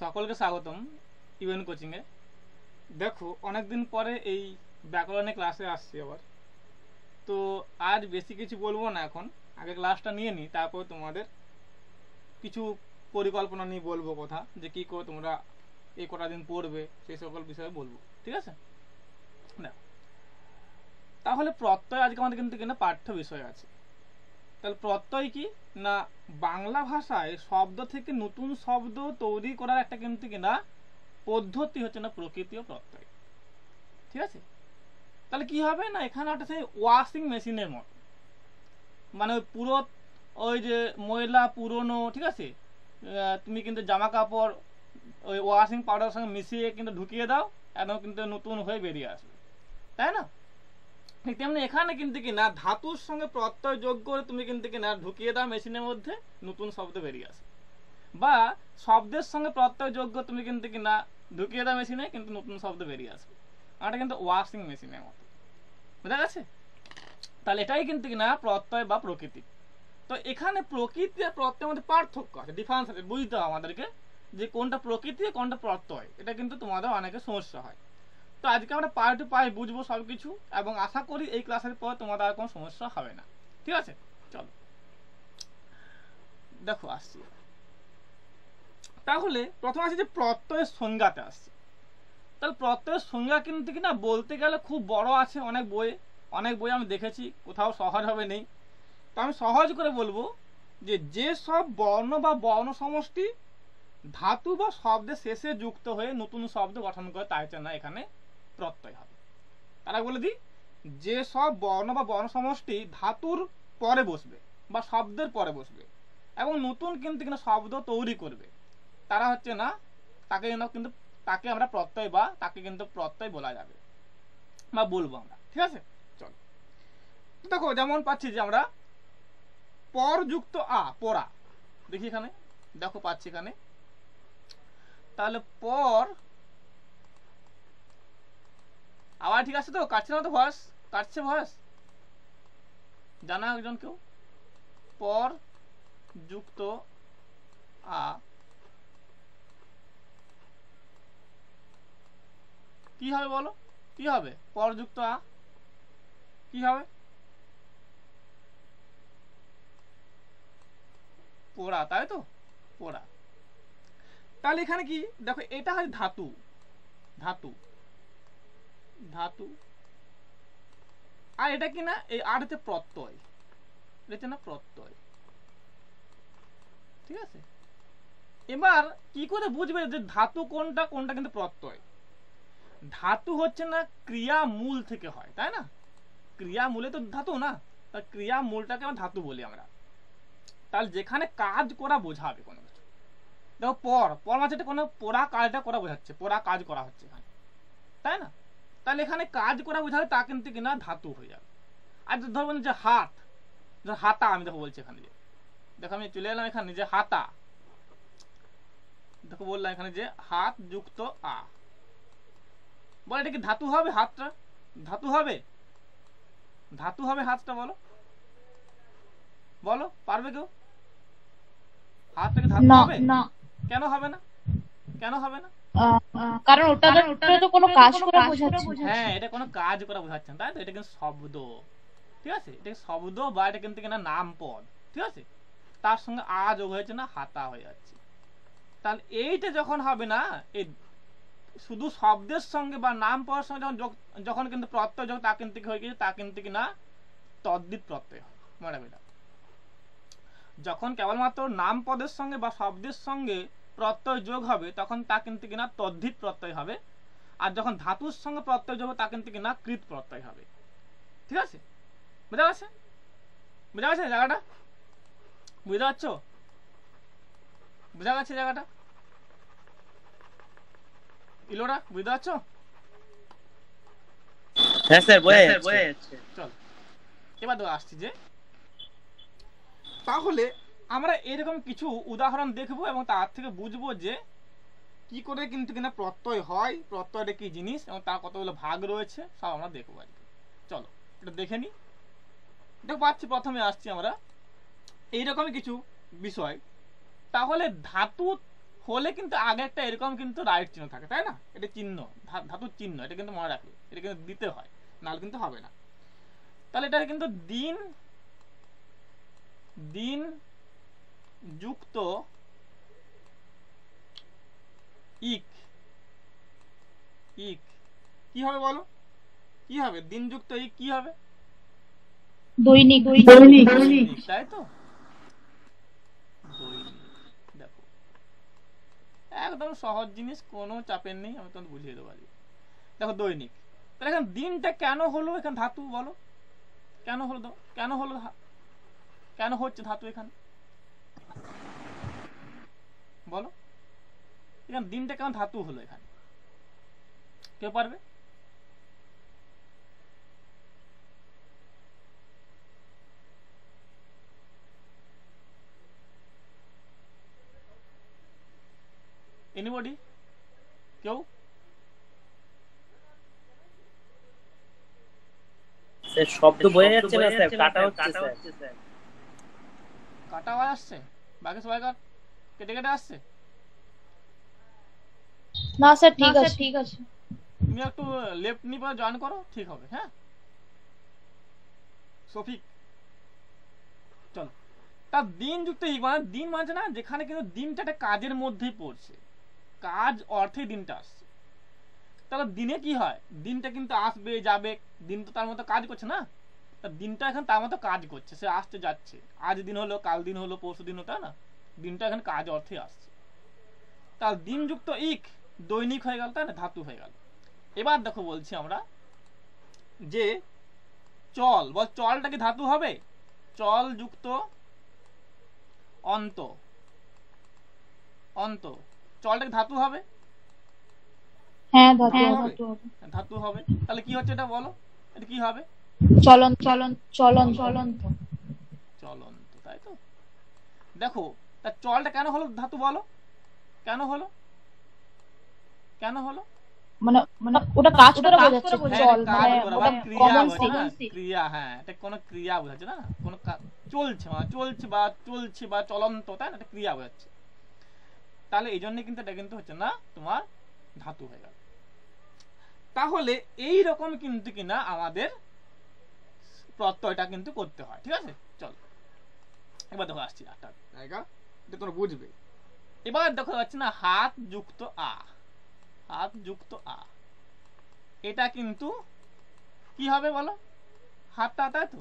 সকলকে স্বাগতম ইউএন কোচিংয়ে। দেখো অনেকদিন পরে এই ব্যাকরণের ক্লাসে আসছি আবার। তো আজ বেশি কিছু বলবো না, এখন আগে ক্লাসটা নিয়ে নিই, তারপর তোমাদের কিছু পরিকল্পনা নিয়ে বলবো কথা, যে কী করে তোমরা এই কটা দিন পড়বে সেই সকল বিষয়ে বলবো, ঠিক আছে না? তাহলে প্রত্যয় আজকে আমাদের কিন্তু কিনা পাঠ্য বিষয় আছে। তাহলে প্রত্যয় কি না, বাংলা ভাষায় শব্দ থেকে নতুন শব্দ তৈরি করার একটা কিন্তু কিনা পদ্ধতি হচ্ছে না প্রকৃতি ও প্রত্যয়, ঠিক আছে? তাহলে কি হবে না, এখানে একটা সেই ওয়াশিং মেশিনের মতো, মানে পুরো ওই যে ময়লা পুরনো, ঠিক আছে, তুমি কিন্তু জামা কাপড় ওই ওয়াশিং পাউডারের সঙ্গে মিশিয়ে কিন্তু ঢুকিয়ে দাও, একদম কিন্তু নতুন হয়ে বেরিয়ে আসবে, তাই না? ঠিক তেমনি এখানে কিন্তু কিনা ধাতুর সঙ্গে প্রত্যয় যোগ করে তুমি কিন্তু কিনা ঢুকিয়ে দাও মেশিনের মধ্যে, নতুন শব্দ বেরিয়ে আসে। বা শব্দের সঙ্গে প্রত্যয় যোগ করে তুমি কিন্তু কিনা ঢুকিয়ে দাও মেশিনে, কিন্তু নতুন শব্দ বেরিয়ে আসবে। এটা কিন্তু ওয়াশিং মেশিনের মতো, বুঝা গেছে? তাহলে এটাই কিন্তু কিনা প্রত্যয় বা প্রকৃতি। তো এখানে প্রকৃতি আর প্রত্যয়ের মধ্যে পার্থক্য আছে, ডিফারেন্স আছে, বুঝতে হবে আমাদেরকে যে কোনটা প্রকৃতি আর কোনটা প্রত্যয়। এটা কিন্তু তোমাদের অনেকের সমস্যা হয়। তো আজকে আমরা পাই টু পাই বুঝবো সব কিছু, এবং আশা করি এই ক্লাসের পর তোমাদের আর কোনো সমস্যা হবে না, ঠিক আছে? চলো দেখো আসছি। তাহলে প্রথমে আসছে যে প্রত্যয়ের সংজ্ঞাতে আসছে। তাহলে প্রত্যয়ের সংজ্ঞা কিন্তু কিনা বলতে গেলে খুব বড় আছে, অনেক বই আমি দেখেছি, কোথাও সহজভাবে নেই। তো আমি সহজ করে বলবো যে সব বর্ণ বা বর্ণ সমষ্টি ধাতু বা শব্দের শেষে যুক্ত হয়ে নতুন শব্দ গঠন করে, তাই না এখানে প্রত্যয় হবে। তারা বলে দিই, যে সব বর্ণ বা বর্ণ সমষ্টি ধাতুর পরে বসবে বা শব্দের পরে বসবে এবং নতুন কিন্তু কিনা শব্দ তৈরি করবে, তারা হচ্ছে না, কিন্তু তাকে আমরা প্রত্যয় বা তাকে কিন্তু প্রত্যয় বলা যাবে বা বলবো আমরা, ঠিক আছে? চলো দেখো, যেমন পাচ্ছি যে আমরা পর যুক্ত আ, পড়া, দেখি এখানে, দেখো পাচ্ছি এখানে। তাহলে পর, আবার ঠিক আছে তো? কাটছে না তো ভয়েস? কাটছে ভয়েস? জানা একজন কেউ? পর যুক্ত আ কি হবে বলো? কি হবে পর যুক্ত আ? কি হবে? পোড়া, তাই তো? পোড়া। তাহলে এখানে কি দেখো, এটা হয় ধাতু, ধাতু ধাতু, আর এটা কি না, এই আর হচ্ছে প্রত্যয়, এটা না প্রত্যয়, ঠিক আছে? এবার কি করে বুঝবে যে ধাতু কোনটা কোনটা কিন্তু প্রত্যয়? ধাতু হচ্ছে না ক্রিয়া মূল থেকে হয়, তাই না? ক্রিয়া মূলে তো ধাতু না, তার ক্রিয়া মূলটাকে আমরা ধাতু বলি আমরা। তাহলে যেখানে কাজ করা বোঝাবে কোনো কিছু, দেখো পর পর মানে এটা কোনো পোড়া কাজটা করা বোঝাচ্ছে, পোড়া কাজ করা হচ্ছে এখানে, তাই না? তাহলে এখানে কাজ করা বোঝাবে, তা কিন্তু কিনা ধাতু হয়ে যাবে। আর ধরবেন যে হাত, হাতা, আমি দেখো বলছি এখানে, যে দেখো আমি চলে এলাম এখানে যে হাতা, দেখো বললাম এখানে যে হাত যুক্ত আ, বল এটা কি ধাতু হবে? হাতটা ধাতু হবে? ধাতু হবে হাতটা? বলো বলো, পারবে কেউ? হাত থেকে ধাতু হবে? কেন হবে না? কেন হবে না? কারণ ওটা তো কোনো কাজ করা বোঝাচ্ছে না। হ্যাঁ, এটা কোনো কাজ করা বোঝাচ্ছে না, তাই তো? এটা কিন্তু শব্দ, ঠিক আছে? এটা শব্দ বা এটা কিন্তু কিনা নাম পদ, ঠিক আছে? তার সঙ্গে আ যোগ হয়েছে না, হাতা হয়ে যাচ্ছে। তাহলে এইটা যখন হবে না, এই শুধু শব্দের সঙ্গে বা নাম পদের সঙ্গে যখন কিন্তু প্রত্যয় যখন তা কিন্তু হয়ে গেছে, তা কিন্তু কিনা তদ্ধিত প্রত্যয় হয়, মনে রাখবে। যখন কেবলমাত্র নাম পদের সঙ্গে বা শব্দের সঙ্গে প্রত্যয় যোগ হবে, তখন তা কিন্তু কিনা তদ্ধিত প্রত্যয় হবে। আর যখন ধাতুর সঙ্গে প্রত্যয় যোগ হবে, তা কিন্তু কিনা কৃত প্রত্যয় হবে, ঠিক আছে? বুঝা গেছে? বুঝা গেছে জায়গাটা? বুঝতে পারছো? বুঝা গেছে জায়গাটা? ইলোরা বুঝতে পারছো? হ্যাঁ স্যার, বোঝা যাচ্ছে। চল এবার আসছি যে, তাহলে আমরা এরকম কিছু উদাহরণ দেখবো এবং তার থেকে বুঝবো যে কি করে কিন্তু কিনা প্রত্যয় হয়, প্রত্যয়টা কি জিনিস এবং তার কতগুলো ভাগ রয়েছে, সব আমরা দেখবো আর কি। চলো এটা দেখে নিই। দেখো পাচ্ছি, প্রথমে আসছি আমরা এইরকমই কিছু বিষয়। তাহলে ধাতু হলে কিন্তু আগে একটা এরকম কিন্তু রাইট চিহ্ন থাকে, তাই না? এটা চিহ্ন, ধাতুর চিহ্ন, এটা কিন্তু মনে রাখবে, এটা কিন্তু দিতে হয়, নাহলে কিন্তু হবে না। তাহলে এটা কিন্তু দিন দিন যুক্ত ইক, ইক কি হবে বলো? কি হবে? দিন যুক্ত ইক কি হবে? দৈনিক। দৈনিক, তাই তো, দৈনিক। দেখো একদম সহজ জিনিস, কোনো চাপের নেই, আমি তোমাকে বুঝিয়ে দেবো আজকে। দেখো দৈনিক, তাহলে এখন দিনটা কেন হলো এখানে ধাতু বলো? কেন হলো কেন হলো কেন হচ্ছে ধাতু এখানে বলো? এখানে দিনটা কেন ধাতু হলো এখানে? কেউ পারবে? এনিবডি? কেউ? স্যার শব্দ বোঝা যাচ্ছে না স্যার, কাটা হচ্ছে স্যার। কাটা আওয়াজ আসছে? বাকি সবাই কেটে কেটে আসছে? না স্যার, ঠিক আছে। তুমি একটু লেফট নি পরে জয়েন করো, ঠিক হবে। হ্যাঁ সফিক, চলো। তার দিন যুক্ত ইক মানে দিন মানে না, যেখানে কিন্তু দিনটা একটা কাজের মধ্যেই পড়ছে, কাজ অর্থে দিনটা আসছে। তাহলে দিনে কি হয়? দিনটা কিন্তু আসবে যাবে, দিন তো তার মতো কাজ করছে না, তা দিনটা এখন তার মতো কাজ করছে, সে আসতে যাচ্ছে, আজ দিন হলো, কাল দিন হলো, পরশু দিন হলো, তাই না? দিনটা এখন কাজ অর্থে আসছে। তার দিন যুক্ত ইক দৈনিক হয়ে গেল, তাই না? ধাতু হয়ে গেল। এবার দেখো বলছি আমরা যে চল, বল চলটা কি ধাতু হবে? চল যুক্ত অন্ত, অন্ত, চলটা কি ধাতু হবে? হ্যাঁ, ধাতু হবে। ধাতু হবে। তাহলে কি হচ্ছে এটা বলো? এটা কি হবে? চলন্ত। চলন্ত, তাই তো। দেখো তার চলটা কেন হলো ধাতু বলো? কেন হলো? কেন হলো? মানে ওটা কাজ করে বোঝাচ্ছে চল, কাজ মানে করা ওটা বা ক্রিয়া কমন বোঝাচ্ছে না, সেন্স। ক্রিয়া, হ্যাঁ এটা কোনো ক্রিয়া বোঝাচ্ছে না, কোনো চলছে মানে চলছে বা চলন্ত, তাই না? এটা ক্রিয়া বোঝাচ্ছে। তাহলে এই জন্য কিন্তু এটা কিন্তু হচ্ছে না তোমার ধাতু হয়ে গেল। তাহলে এই রকম কিন্তু কিনা আমাদের প্রত্যয়টা কিন্তু করতে হয়, ঠিক আছে? চলো এবার দেখো আসছি একটা জায়গা, এটা তোমরা বুঝবে। এবার দেখো যাচ্ছে না হাত যুক্ত আ, হাত যুক্ত আ, এটা কিন্তু কি হবে বলো? হাতটা, তাই তো,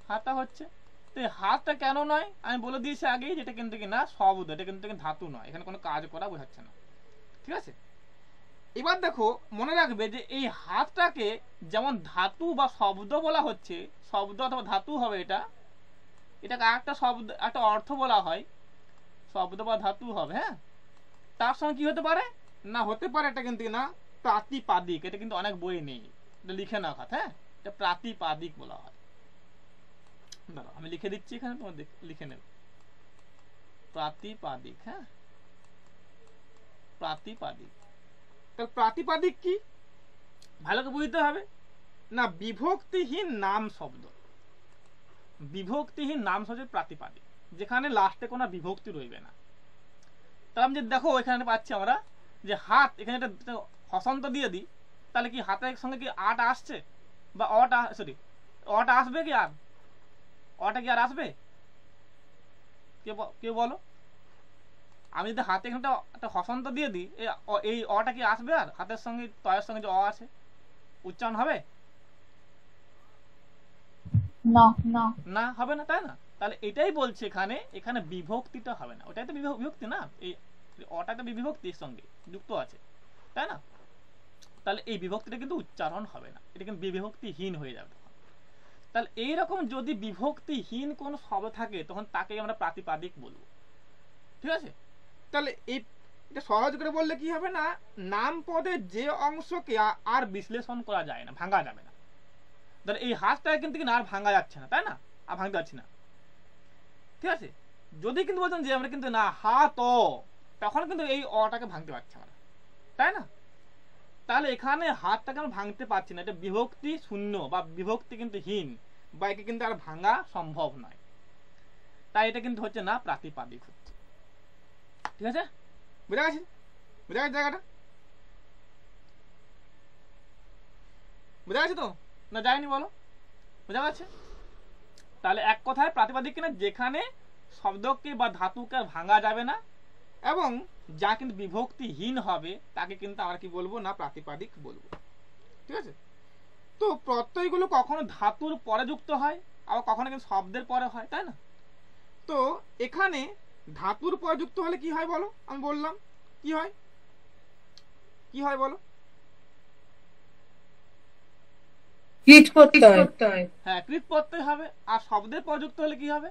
হাতটা হচ্ছে। তো হাতটা কেন নয় আমি বলে দিয়েছি আগেই, যেটা কিন্তু কিনা শব্দ, এটা কিন্তু ধাতু নয়, এখানে কোনো কাজ করা বোঝাচ্ছে না, ঠিক আছে? এবার দেখো মনে রাখবে যে এই হাতটাকে যেমন ধাতু বা শব্দ বলা হচ্ছে, শব্দ অথবা ধাতু হবে এটা, এটাকে একটা শব্দ একটা অর্থ বলা হয়, শব্দ বা ধাতু হবে। হ্যাঁ, তার সঙ্গে কি হতে পারে না, হতে পারে এটা কিন্তু না প্রাতিপাদিক, এটা কিন্তু অনেক বই নেই, এটা লিখে না কথা। হ্যাঁ, এটা প্রাতিপাদিক বলা হয়। দাঁড়াও আমি লিখে দিচ্ছি এখানে, তোমার লিখে নেবে। প্রাতিপাদিক, হ্যাঁ প্রাতিপাদিক। তাহলে প্রাতিপাদিক কি ভালো করে বুঝতে হবে না, বিভক্তিহীন নাম শব্দ, বিভক্তিহীন নাম শব্দের প্রাতিপাদিক, যেখানে লাস্টে কোনো বিভক্তি রইবে না। তাহলে আমি যে দেখো এখানে পাচ্ছি আমরা যে হাত, এখানে একটা হসন্ত দিয়ে দিই, তাহলে কি হাতের সঙ্গে কি আটা আসছে বা অটা, সরি অটা আসবে কি? আর অটা কি আর আসবে? কেউ বলো? আমি যদি হাতে এখানে একটা হসন্ত দিয়ে দিই, এই অটা কি আসবে? আর হাতের সঙ্গে তয়ের সঙ্গে যে অ আছে উচ্চারণ হবে না, না, হবে না, তাই না? তাহলে এটাই বলছে এখানে, এখানে বিভক্তিটা হবে না, ওটাই তো বিভক্তি না, এই অটা তো বিভক্তির সঙ্গে যুক্ত আছে, তাই না? তাহলে এই বিভক্তিটা কিন্তু উচ্চারণ হবে না, এটা কিন্তু বিভক্তিহীন হয়ে যাবে। তাহলে এইরকম যদি বিভক্তিহীন কোন শব্দ থাকে তখন তাকে আমরা প্রাতিপাদিক বলবো, ঠিক আছে? তাহলে এটা সহজ করে বললে কি হবে না, নাম পদের যে অংশকে আর বিশ্লেষণ করা যায় না, ভাঙা যাবে না। ধর এই হাতটা কিন্তু আর ভাঙা যাচ্ছে না, তাই না? আর ভাঙতে পারছি না, ঠিক আছে? যদি কিন্তু বলতাম যে আমরা কিন্তু না হাত ও, তখন কিন্তু এই অটাকে ভাঙতে পারছি আমরা, তাই না? তাহলে এখানে হাতটাকে আমরা ভাঙতে পারছি না, এটা বিভক্তি শূন্য বা বিভক্তি কিন্তু হীন, বা একে কিন্তু আর ভাঙা সম্ভব নয়, তাই এটা কিন্তু হচ্ছে না প্রাতিপাদিক হচ্ছে, ঠিক আছে? বুঝা গেছে? বুঝা গেছে জায়গাটা? বুঝা গেছে তো না যায়নি বলো? বুঝা গেছে? তাহলে এক কথায় প্রাতিপাদিক কিনা যেখানে শব্দকে বা ধাতুকে ভাঙা যাবে না এবং যা কিন্তু বিভক্তিহীন হবে তাকে কিন্তু আমরা কি বলবো না প্রাতিপাদিক বলবো। ঠিক আছে? তো প্রত্যয়গুলো কখনো ধাতুর পরে যুক্ত হয় আবার কখনো কিন্তু শব্দের পরে হয়, তাই না? তো এখানে ধাতুর পরে যুক্ত হলে কি হয় বলো? আমি বললাম কি হয়, কি হয় বলো? কৃত প্রত্যয়, হ্যাঁ, কৃত প্রত্যয় হবে। আর শব্দের পরে যুক্ত হলে কি হবে?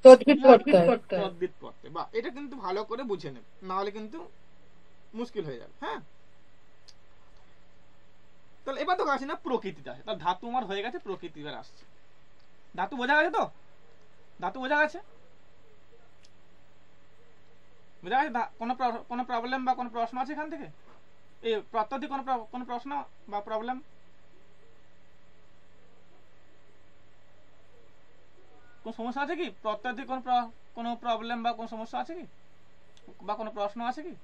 তদ্ভিদ প্রত্যয়। তদ্ভিদ প্রত্যয়। বা এটা কিন্তু ভালো করে বুঝে নেবে, না হলে কিন্তু মুশকিল হয়ে যাবে। হ্যাঁ, তাহলে এবার তো আসি না প্রকৃতিতে আসে। তাহলে ধাতু আমার হয়ে গেছে, প্রকৃতি এবার আসছে। ধাতু বোঝা গেছে তো? ধাতু বোঝা গেছে? বোঝা গেছে? কোনো প্রবলেম বা কোনো প্রশ্ন আছে এখান থেকে? এই প্রত্যয় কোনো প্রশ্ন বা প্রবলেম? কোন সমস্যা আছে কি? প্রত্যয় কোনো প্রবলেম বা কোনো সমস্যা আছে কি, বা কোনো প্রশ্ন আছে কি?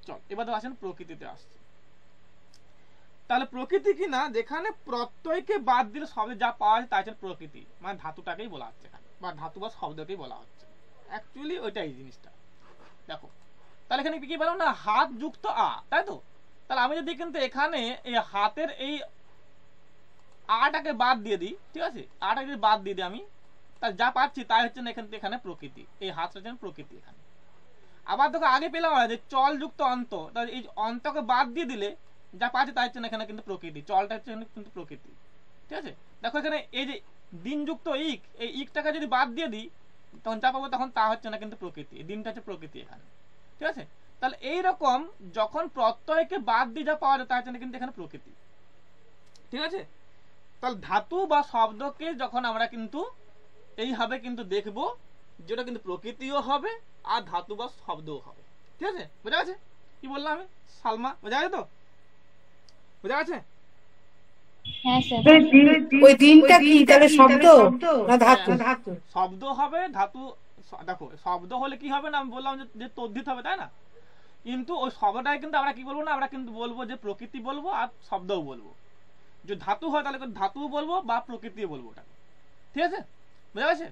চল এবার তো আসেন প্রকৃতিতে আসছে। তাহলে প্রকৃতি কি না যেখানে প্রত্যয়কে বাদ দিলে শব্দে যা পাওয়া যায় তাই হচ্ছে প্রকৃতি, মানে ধাতুটাকেই বলা হচ্ছে এখানে, বা ধাতু বা শব্দকেই বলা হচ্ছে। অ্যাকচুয়ালি ওইটাই জিনিসটা। দেখো তাহলে এখানে কি বললাম না হাত যুক্ত আ, তাই তো? তাহলে আমি যদি কিন্তু এখানে এই হাতের এই আটাকে বাদ দিয়ে দিই, ঠিক আছে, আটাকে যদি বাদ দিয়ে দিই আমি, তাহলে যা পাচ্ছি তাই হচ্ছে না এখানে প্রকৃতি। এই হাতটা হচ্ছে প্রকৃতি এখানে। আবার দেখো আগে পেলাম যে চল যুক্ত অন্ত, তাহলে এই অন্তকে বাদ দিয়ে দিলে যা পাচ্ছি তাই হচ্ছে না এখানে কিন্তু প্রকৃতি। চলটা হচ্ছে কিন্তু প্রকৃতি। ঠিক আছে? দেখো এখানে এই যে দিন যুক্ত ইক, এই ইকটাকে যদি বাদ দিয়ে দিই তখন যা পাবো তখন তা হচ্ছে না কিন্তু প্রকৃতি। এই দিনটা হচ্ছে প্রকৃতি এখানে। ঠিক আছে? তাহলে এইরকম যখন প্রত্যয়কে বাদ দিয়ে যা পাওয়া যায় তা হচ্ছে না কিন্তু এখানে প্রকৃতি। ঠিক আছে? তাহলে ধাতু বা শব্দকে যখন আমরা কিন্তু এইভাবে কিন্তু দেখবো, যেটা কিন্তু প্রকৃতিও হবে আর ধাতু বা শব্দও হবে। ঠিক আছে? বোঝা গেছে কি বললাম আমি? সালমা বোঝা গেছে তো? বোঝা গেছে? হ্যাঁ স্যার। ওই দিনটা কি তাহলে শব্দ না ধাতু? শব্দ হবে, ধাতু। দেখো শব্দ হলে কি হবে না, আমি বললাম যে তদ্ধিত হবে, তাই না? কিন্তু ওই শব্দটাই কিন্তু আমরা কি বলবো না, আমরা কিন্তু বলবো যে প্রকৃতি বলবো আর শব্দও বলবো। যদি ধাতু হয় তাহলে ধাতুও বলবো বা প্রকৃতিও বলবো ওটাকে। ঠিক আছে? বোঝা গেছে?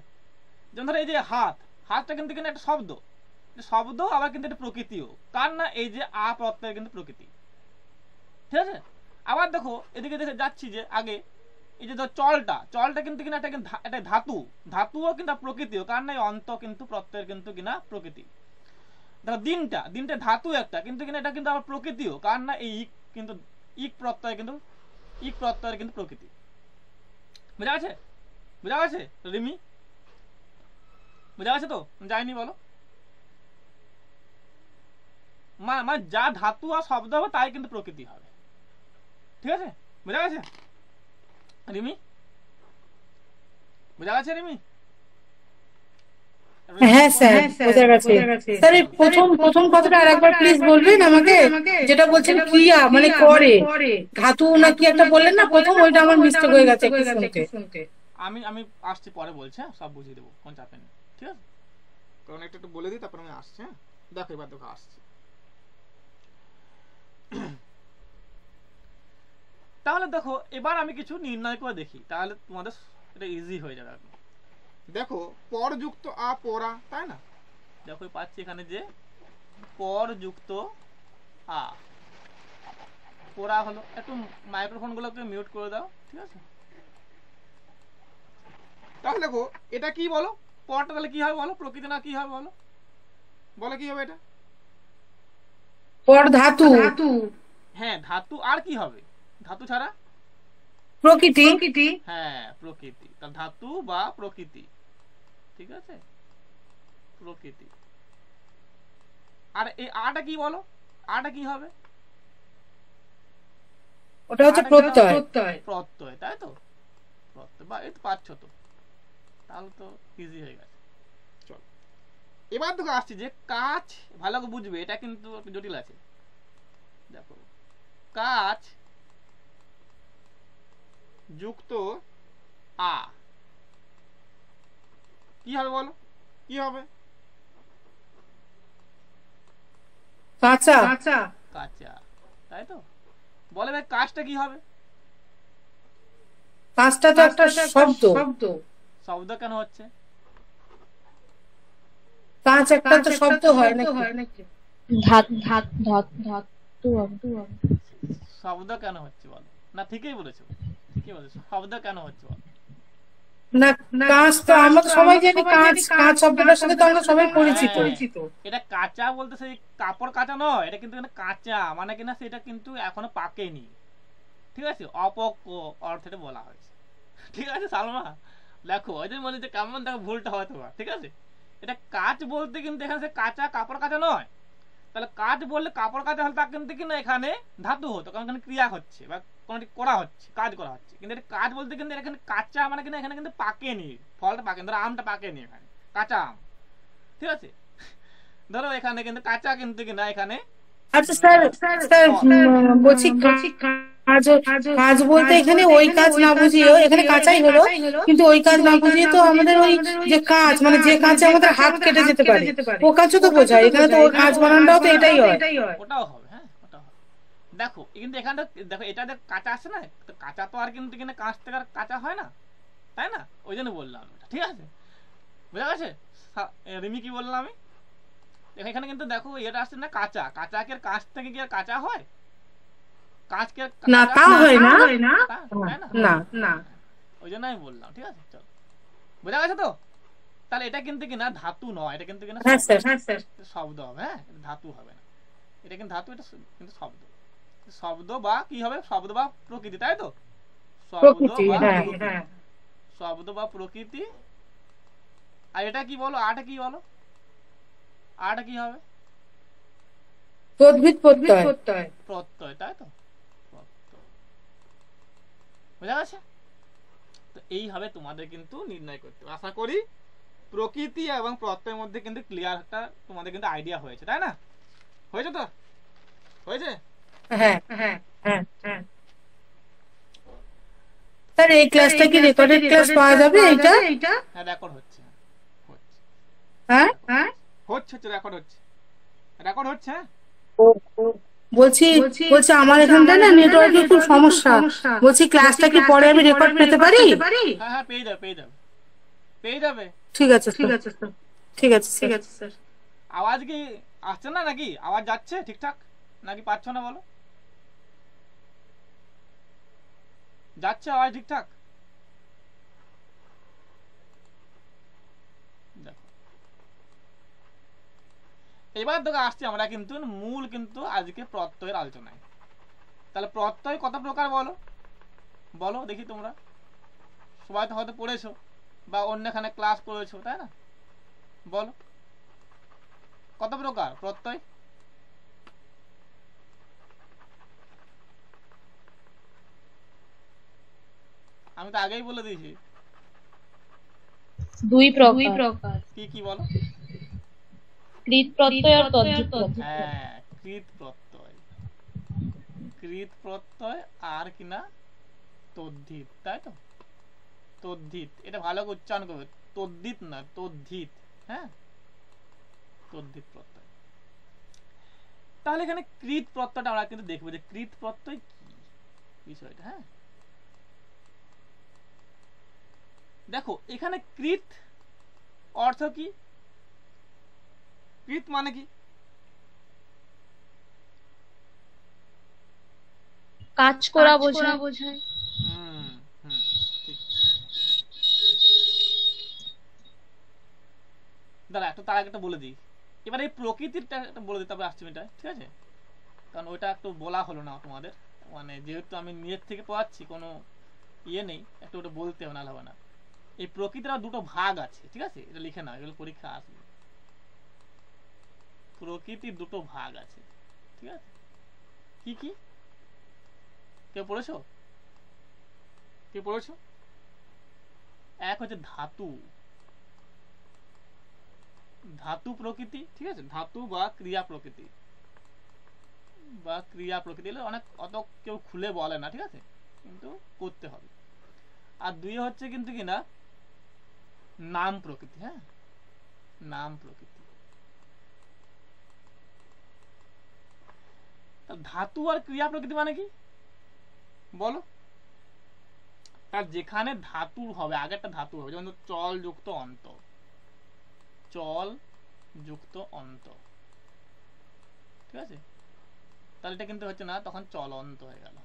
যেমন ধরো এই যে হাতটা কিন্তু একটা শব্দ, শব্দ আবার কিন্তু এটা প্রকৃতিও। কার না এই যে আ প্রত্যয় কিন্তু প্রকৃতি। ঠিক আছে? আবার দেখো এদিকে দেখে যাচ্ছি যে আগে এই যে চলটা কিন্তু কিনা একটা ধাতুও কিন্তু প্রকৃতিও। কার না এই অন্ত কিন্তু প্রত্যয়ের কিন্তু কিনা প্রকৃতি। দেখো দিনটা ধাতু একটা, কিন্তু কিনা এটা কিন্তু আবার প্রকৃতিও। কার না এই কিন্তু প্রত্যয় কিন্তু প্রত্যয়ের কিন্তু প্রকৃতি। বুঝা গেছে? বুঝা গেছে রিমি? বুঝা গেছে তো? যায়নি বলো? মানে যা ধাতু আর শব্দ হবে তাই কিন্তু প্রকৃতি হবে। ঠিক আছে? বুঝা গেছে রিমি? বুঝা গেছে রিমি? হ্যাঁ স্যার, বোঝা গেছে। স্যার এই প্রথম কথাটা আরেকবার প্লিজ বলবেন আমাকে, যেটা বলছেন ক্রিয়া মানে করে, ধাতু না কি একটা বললেন না প্রথম, ওইটা আমার মিস্টেক হয়ে গেছে একটু শুনতে। আমি আসছি পরে বলছি, হ্যাঁ সব বুঝিয়ে দেবো, কোন চাপে নেই। ঠিক আছে? কারণ একটু বলে দিই তারপর আমি আসছি। হ্যাঁ দেখো এবার দেখো আসছি। তাহলে দেখো এবার আমি কিছু নির্ণয় করে দেখি, তাহলে তোমাদের এটা ইজি হয়ে যাবে। দেখো পরযুক্ত আ পরা, তাই না? দেখো পাচ্ছি এখানে যে পরযুক্ত আ পরা হলো। একটু মাইক্রোফোন গুলোকে মিউট করে দাও। ঠিক আছে? তাহলে দেখো এটা কি বলো, পরটা তাহলে কি হবে বলো? প্রকৃতি না কি হবে বলো? বলো কি হবে এটা? পর ধাতু। হ্যাঁ ধাতু। আর কি হবে ধাতু ছাড়া? প্রকৃতি। হ্যাঁ প্রকৃতি। তাহলে ধাতু বা প্রকৃতি। ঠিক আছে? প্রকৃতি। আর এই আটা কি বলো? আটা কি হবে? ওটা হচ্ছে প্রত্যয়। প্রত্যয়, তাই তো? প্রত্যয় বা এই তো পাচ্ছ তো, তাহলে তো ইজি হয়ে গেছে। চল এবার দেখো আসছি যে কাজ। ভালো করে বুঝবে, এটা কিন্তু জটিল আছে। দেখো কাজ যুক্ত আ, কি হবে বলো, কি হবে? কাঁচা। কাঁচা, তাই তো। বলে ভাই কাজটা কি হবে? কাঁচটা তো একটা শব্দ। শব্দ কেন হচ্ছে? কাঁচ একটা তো শব্দ হয় নাকি? ধাতু হবে। শব্দ কেন হচ্ছে বলো? না ঠিকই বলেছো, ঠিকই বলেছো, শব্দ কেন হচ্ছে বলো? না, কাঁচ তো আমরা তো সবাই জানি, কাঁচ কাঁচ শব্দটার সাথে তো আমরা সবাই পরিচিত। হ্যাঁ, এটা কাঁচা বলতে সেই কাপড় কাঁচা নয়, এটা কিন্তু এখানে কাঁচা মানে কিনা সেটা কিন্তু এখনো পাকেনি, ঠিক আছে, অপক্ব অর্থে বলা হয়েছে, ঠিক আছে সালমা। দেখো ওই যে বলি যে কেমন দেখো ভুলটা হয়তো বা, ঠিক আছে। এটা কাঁচ বলতে কিন্তু এখানে সে কাঁচা কাপড় কাঁচা নয়। তাহলে কাজ বললে কাপড় কাচা হলে তা কিন্তু কিনা এখানে ধাতু হতো, কারণ এখানে ক্রিয়া হচ্ছে বা কোনটি করা হচ্ছে, কাজ করা হচ্ছে। কিন্তু এটা কাজ বলতে কিন্তু এখানে কাঁচা মানে কিনা এখানে কিন্তু পাকেনি, ফলটা পাকেনি, ধরো আমটা পাকেনি এখানে, কাঁচা আম, ঠিক আছে। ধরো এখানে কিন্তু কাঁচা কিন্তু কিনা এখানে আচ্ছা স্যার, স্যার বলছি কাজ, কাজ বলতে এখানে ওই কাজ না বুঝিয়েও এখানে কাঁচাই হলো, কিন্তু ওই কাজ না বুঝিয়ে তো আমাদের ওই যে কাজ মানে যে কাজে আমাদের হাত কেটে যেতে পারে ও কাজও তো বোঝায়। এখানে তো ওই কাজ বানানটাও তো এটাই হয়। ওটাও হবে, হ্যাঁ ওটাও হবে। দেখো কিন্তু এখানে দেখো এটা যে কাঁচা আসছে না, তো কাঁচা তো আর কিন্তু কিনা কাঁচ থেকে আর কাঁচা হয় না, তাই না? ওই জন্য বললাম এটা, ঠিক আছে, বুঝা গেছে? রিমি কি বললাম আমি? এখানে কিন্তু দেখো এটা আসছে না কাঁচা, কাঁচা কি আর কাঁচ থেকে কি আর কাঁচা হয়? কাঁচ কি আর না, কাঁচা তা হয় না। তাই না না, ওই জন্য আমি বললাম, ঠিক আছে, চলো, বুঝা গেছে তো? তাহলে এটা কিন্তু কিনা ধাতু নয়, এটা কিন্তু কিনা হ্যাঁ স্যার। শব্দ হবে, হ্যাঁ ধাতু হবে না, এটা কিন্তু ধাতু, এটা কিন্তু শব্দ। শব্দ বা কি হবে? শব্দ বা প্রকৃতি, তাই তো? প্রকৃতি, হ্যাঁ হ্যাঁ। শব্দ বা প্রকৃতি। আর এটা কি বলো, আটা কি বলো, আটা কি হবে? তদ্ভিদ প্রত্যয়। প্রত্যয়, তাই তো, প্রত্যয়, বুঝা গেছে? তো এইভাবে তোমাদের কিন্তু নির্ণয় করতে হবে। আশা করি প্রকৃতি এবং প্রত্যয়ের মধ্যে কিন্তু ক্লিয়ার একটা তোমাদের কিন্তু আইডিয়া হয়েছে, তাই না? হয়েছে তো? হয়েছে? হ্যাঁ হ্যাঁ হ্যাঁ হ্যাঁ। স্যার এই ক্লাসটা কি রেকর্ডেড ক্লাস পাওয়া যাবে এইটা? হ্যাঁ রেকর্ড হচ্ছে, হচ্ছে, হ্যাঁ হচ্ছে, রেকর্ড হচ্ছে, রেকর্ড হচ্ছে। বলছি বলছি আমার এখানটা না নেটওয়ার্কের খুব সমস্যা। বলছি ক্লাসটা কি পরে আমি রেকর্ড পেতে পারি? হ্যাঁ হ্যাঁ পেয়ে যাবে, পেয়ে যাবে, পেয়ে যাবে। ঠিক আছে স্যার, ঠিক আছে স্যার। আওয়াজ কি আসছে না নাকি? আওয়াজ যাচ্ছে ঠিকঠাক নাকি পাচ্ছ না বলো? যাচ্ছে আওয়াজ ঠিকঠাক? দেখো এবার দেখো আসছি আমরা কিন্তু মূল কিন্তু আজকে প্রত্যয়ের আলোচনায়। তাহলে প্রত্যয় কত প্রকার বলো, বলো দেখি। তোমরা সবাই তো হয়তো পড়েছো বা অন্যখানে ক্লাস করেছো, তাই না? বলো কত প্রকার প্রত্যয়? আমি তো আগেই বলে দিয়েছি। দুই প্রকার। কি কি বলো? কৃত প্রত্যয় আর তদ্ধিত প্রত্যয়। হ্যাঁ কৃত প্রত্যয়, কৃত প্রত্যয় আর কিনা তদ্ধিত, তাই তো? তদ্ধিত, এটা ভালো করে উচ্চারণ করবে, তদ্ধিত না তদ্ধিত, হ্যাঁ তদ্ধিত প্রত্যয়। তাহলে এখানে কৃত প্রত্যয়টা আমরা কিন্তু দেখবো যে কৃত প্রত্যয় কি বিষয়টা। হ্যাঁ দেখো এখানে কৃত অর্থ কি? কৃত মানে কি? কাজ করা বোঝায়। হুম হুম ঠিক। দাঁড়া একটু তার আগে একটা বলে দিই, এবার এই প্রকৃতিরটা একটা বলে দিই, তারপরে আসছি এটা, ঠিক আছে? কারণ ওইটা একটু বলা হলো না তোমাদের, মানে যেহেতু আমি নিজের থেকে পড়াচ্ছি কোনো ইয়ে নেই, একটু ওটা বলতে হবে, না হবে না। এই প্রকৃতির দুটো ভাগ আছে, ঠিক আছে? এটা লিখে নাও, এগুলো পরীক্ষা আসবে। প্রকৃতির দুটো ভাগ আছে, ঠিক আছে? কি কি কেউ পড়েছো? কেউ পড়েছো? এক হচ্ছে ধাতু, ধাতু প্রকৃতি, ঠিক আছে? ধাতু বা ক্রিয়া প্রকৃতি, বা ক্রিয়া প্রকৃতি অনেক অত কেউ খুলে বলে না, ঠিক আছে? কিন্তু করতে হবে। আর দুই হচ্ছে কিন্তু কিনা নাম প্রকৃতি। হ্যাঁ, নাম প্রকৃতি। ধাতু আর ক্রিয়া প্রকৃতি মানে কি বলো? তার যেখানে ধাতু হবে, আগে একটা ধাতু হবে, যেমন চল যুক্ত অন্ত, চল যুক্ত অন্ত, ঠিক আছে? তাহলে এটা কিন্তু হচ্ছে না, তখন চলন্ত হয়ে গেল।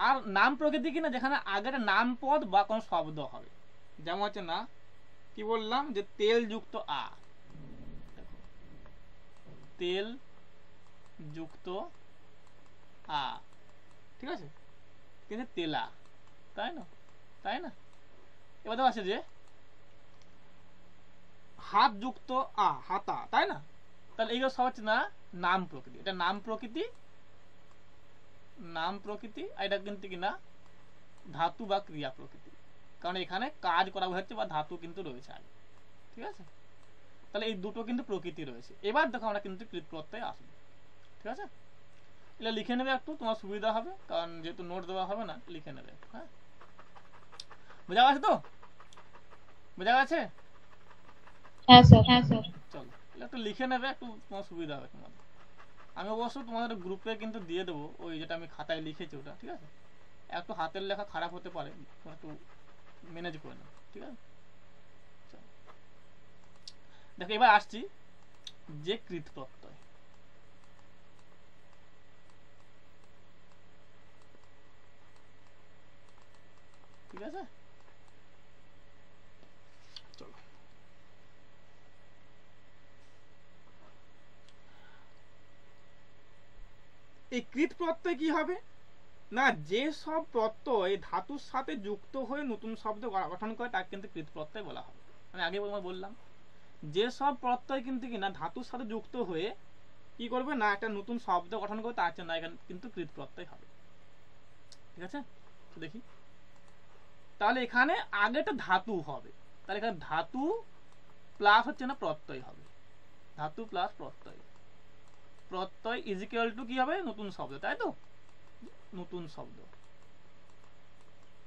আর নাম প্রকৃতি কিনা যেখানে আগে একটা নাম পদ বা কোন শব্দ হবে, যেমন হচ্ছে না কি বললাম যে তেল যুক্ত আ, তেল যুক্ত আ, ঠিক আছে? কিন্তু তেলা, তাই না? তাই না? এবার তো আছে যে হাত যুক্ত আ, হাতা, তাই না? তাহলে এইগুলো সব হচ্ছে না নাম প্রকৃতি। এটা নাম প্রকৃতি, নাম প্রকৃতি। আর এটা কিন্তু কিনা ধাতু বা ক্রিয়া প্রকৃতি, কারণ এখানে কাজ করা হচ্ছে বা ধাতু কিন্তু রয়েছে আগে, ঠিক আছে? তাহলে এই দুটো কিন্তু প্রকৃতি রয়েছে। এবার দেখো আমরা কিন্তু কৃত প্রত্যয় আসবে, ঠিক আছে? এটা লিখে নেবে একটু, তোমার সুবিধা হবে, কারণ যেহেতু নোট দেওয়া হবে না, লিখে নেবে। হ্যাঁ, বোঝা গেছে তো? বোঝা গেছে? হ্যাঁ স্যার, হ্যাঁ স্যার। চলো একটু লিখে নেবে, একটু তোমার সুবিধা হবে তোমাদের। আমি অবশ্য তোমাদের গ্রুপে কিন্তু দিয়ে দেবো ওই যেটা আমি খাতায় লিখেছি ওটা, ঠিক আছে? একটু হাতের লেখা খারাপ হতে পারে, একটু ম্যানেজ করে নাও, ঠিক আছে? দেখো এবার আসছি যে কৃত প্রত্যয়। ঠিক আছে, চলো এই কৃত প্রত্যয় কি হবে না, যে সব প্রত্যয় ধাতুর সাথে যুক্ত হয়ে নতুন শব্দ গঠন করে তাকে কিন্তু কৃত প্রত্যয় বলা হবে। আমি আগে বললাম যে সব প্রত্যয় কিন্তু কিনা ধাতুর সাথে যুক্ত হয়ে কি করবে না, একটা নতুন শব্দ গঠন করবে, তার জন্য এখানে কিন্তু কৃত প্রত্যয় হবে। ঠিক আছে, দেখি তাহলে এখানে আগে একটা ধাতু হবে, তাহলে এখানে ধাতু প্লাস হচ্ছে না প্রত্যয় হবে, ধাতু প্লাস প্রত্যয়, প্রত্যয় ইজ ইকুয়াল টু কি হবে, নতুন শব্দ, তাই তো? নতুন শব্দ,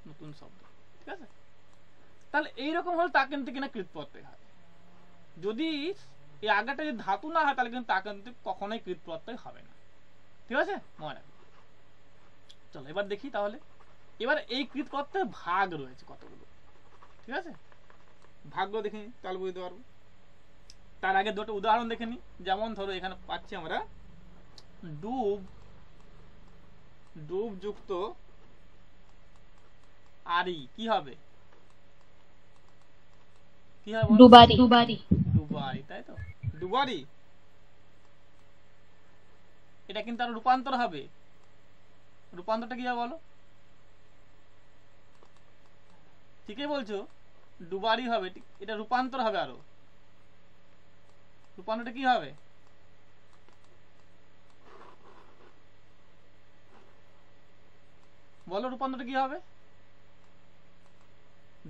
নতুন শব্দ, ঠিক আছে? তাহলে এইরকম হলে তা কিন্তু কিনা কৃত প্রত্যয় হয়। যদি এই আগেটা যদি ধাতু না হয় তাহলে কিন্তু তা কিন্তু কখনোই কৃত প্রত্যয় হবে না। ঠিক আছে, মনে রাখবে। চলো এবার দেখি তাহলে, এবার এই কৃত প্রত্যয়ের ভাগ রয়েছে কতগুলো, ঠিক আছে? ভাগগুলো দেখে নি, তাহলে বুঝতে পারবো। তার আগে দুটো উদাহরণ দেখে নি। যেমন ধরো এখানে পাচ্ছি আমরা ডুব, ডুব যুক্ত আরি, কি হবে? কি হবে? ডুবারি, ডুবারি। ডুবারি, তাই তো? ডুবারি, এটা কিন্তু আরো রূপান্তর হবে। রূপান্তরটা কি হবে বলো? ঠিকই বলছো, ডুবারি হবে, এটা রূপান্তর হবে। আরো রূপান্তরটা কি হবে বলো? রূপান্তরটা কি হবে?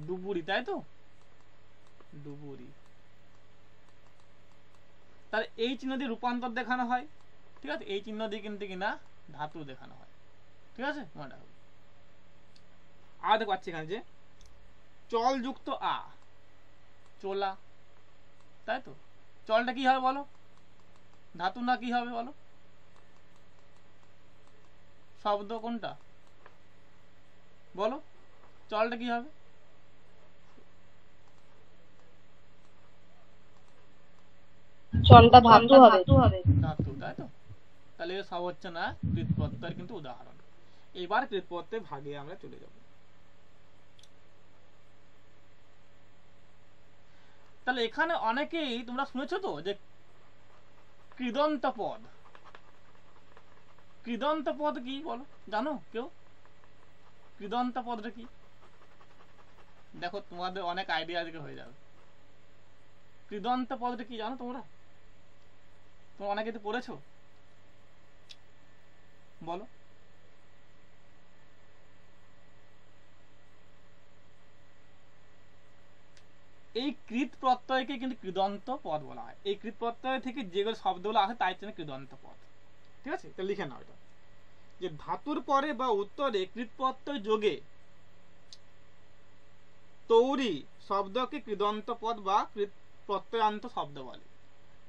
ডুবুরি, তাই তো? ডুবুরি। তাহলে এই চিহ্ন দিয়ে রূপান্তর দেখানো হয়, ঠিক আছে? এই চিহ্ন দিয়ে কিন্তু কিনা ধাতু দেখানো হয়, ঠিক আছে? মনে রাখো। আর দেখো পাচ্ছি এখানে যে চল যুক্ত আ, চোলা, তাই তো? চলটা কি হবে বলো? ধাতু না কি হবে বলো? শব্দ কোনটা বলো? চলটা কি হবে? চলটা ধাতু হবে, ধাতু, তাই তো? তাহলে সব হচ্ছে না কৃত প্রত্যয়ের কিন্তু উদাহরণ। এবার কৃত প্রত্যয় ভাগে আমরা চলে যাব। তাহলে এখানে অনেকেই তোমরা শুনেছো তো যে কৃদন্ত পদ, কৃদন্ত পদ কি বলো? জানো কেউ কৃদন্ত পদটা কি? দেখো তোমাদের অনেক আইডিয়া আজকে হয়ে যাবে। কৃদন্ত পদটা কি জানো তোমরা? তোমরা অনেকে তো পড়েছো, বলো। এই কৃত প্রত্যয়কে কিন্তু কৃদন্ত পদ বলা হয়। এই কৃত প্রত্যয় থেকে যেগুলো শব্দগুলো আসে তাই জন্য কৃদন্ত পদ, ঠিক আছে? এটা লিখে নাও, এটা যে ধাতুর পরে বা উত্তরে কৃত প্রত্যয় যোগে তৌরি শব্দকে কৃদন্ত পদ বা প্রত্যয়ান্ত শব্দ বলে।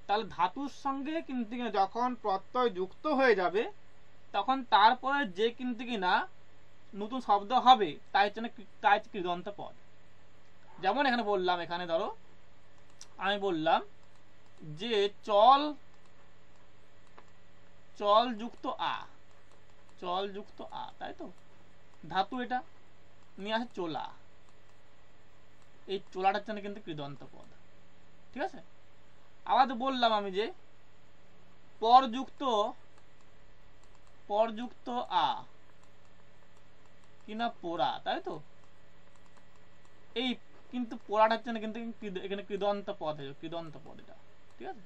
তাহলে ধাতুর সঙ্গে কিন্তু যখন প্রত্যয় যুক্ত হয়ে যাবে তখন তারপরে যে কিন্তু কিনা নতুন শব্দ হবে তাই জন্য তাই কৃদন্ত পদ। যেমন এখানে বললাম, এখানে ধরো আমি বললাম যে চল, চল যুক্ত আ, চল যুক্ত আ, তাই তো ধাতু এটা নিয়ে আসে চোলা, এই চোলাটার জন্য কিন্তু কৃদন্ত পদ। ঠিক আছে, আবার তো বললাম আমি যে পরযুক্ত, পরযুক্ত আ কিনা পোড়া, তাই তো এই কিন্তু পোড়াটার জন্য কিন্তু এখানে কৃদন্ত পদ হয়ে যাবে, কৃদন্ত পদ এটা। ঠিক আছে,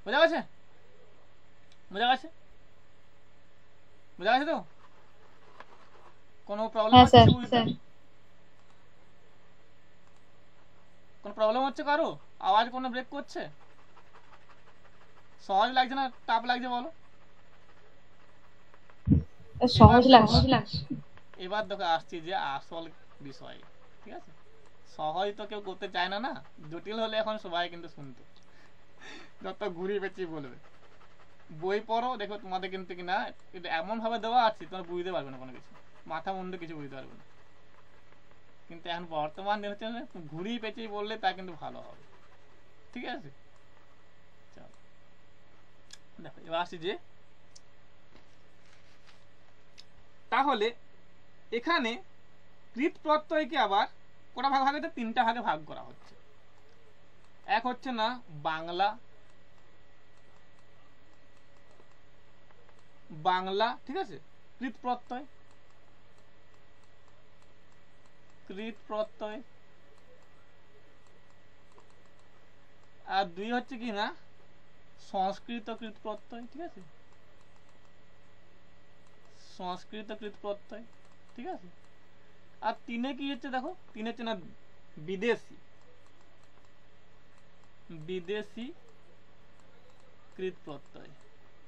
বোঝা গেছে? বোঝা গেছে? বোঝা গেছে তো? কোনো প্রবলেম হ্যাঁ হচ্ছে স্যার। বুঝতে? কোনো প্রবলেম হচ্ছে কারো? আওয়াজ কোনো ব্রেক করছে? সহজ লাগছে না টাফ লাগছে বলো? সহজ লাগছে। এবার দেখো আসছি যে আসল বিষয়। ঠিক আছে, সহজ তো কেউ করতে চায় না, না জটিল হলে এখন সবাই কিন্তু শুনতো, যত ঘুরিয়ে পেঁচিয়ে বলবে। বই পড়ো, দেখো তোমাদের কিন্তু কিনা এটা এমন ভাবে দেওয়া আছে তোমরা বুঝতে পারবে না কোনো কিছু, মাথা মুন্ডে কিছু বুঝতে পারবে না। কিন্তু এখন বর্তমান দিন হচ্ছে ঘুরিয়ে পেঁচিয়ে বললে তা কিন্তু ভালো হবে। ঠিক আছে, চলো দেখো এবার আসছি যে তাহলে এখানে কৃত প্রত্যয়কে আবার কটা ভাগ ভাগ হচ্ছে? তিনটা ভাগে ভাগ করা হচ্ছে। এক হচ্ছে না বাংলা, বাংলা, ঠিক আছে, কৃত প্রত্যয়, কৃত প্রত্যয়। আর দুই হচ্ছে কি না সংস্কৃত কৃত প্রত্যয়। ঠিক আছে, সংস্কৃত কৃত প্রত্যয়। ঠিক আছে, আর তিনে কি হচ্ছে দেখো, তিনে হচ্ছে না বিদেশি, বিদেশি কৃত প্রত্যয়।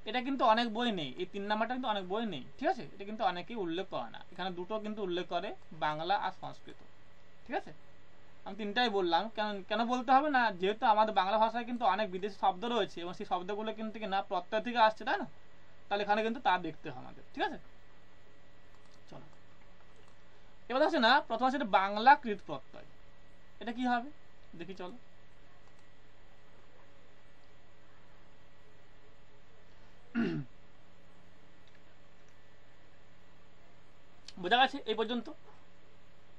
এটা কিন্তু অনেক বই নেই, এই 3 নাম্বারটা কিন্তু অনেক বই নেই। ঠিক আছে, এটা কিন্তু অনেকেই উল্লেখ করে না, এখানে দুটো কিন্তু উল্লেখ করে, বাংলা আর সংস্কৃত। ঠিক আছে, আমি তিনটাই বললাম। কেন কেন বলতে হবে না, যেহেতু আমাদের বাংলা ভাষায় কিন্তু অনেক বিদেশি শব্দ রয়েছে এবং সেই শব্দগুলো কিন্তু না প্রত্যয় থেকে আসছে, তাই না? তাহলে এখানে কিন্তু তা দেখতে হবে আমাদের। ঠিক আছে, চলো এবার হচ্ছে না প্রথম হচ্ছে বাংলা কৃত প্রত্যয়। এটা কি হবে দেখি, চলো। বোঝা গেছে এই পর্যন্ত?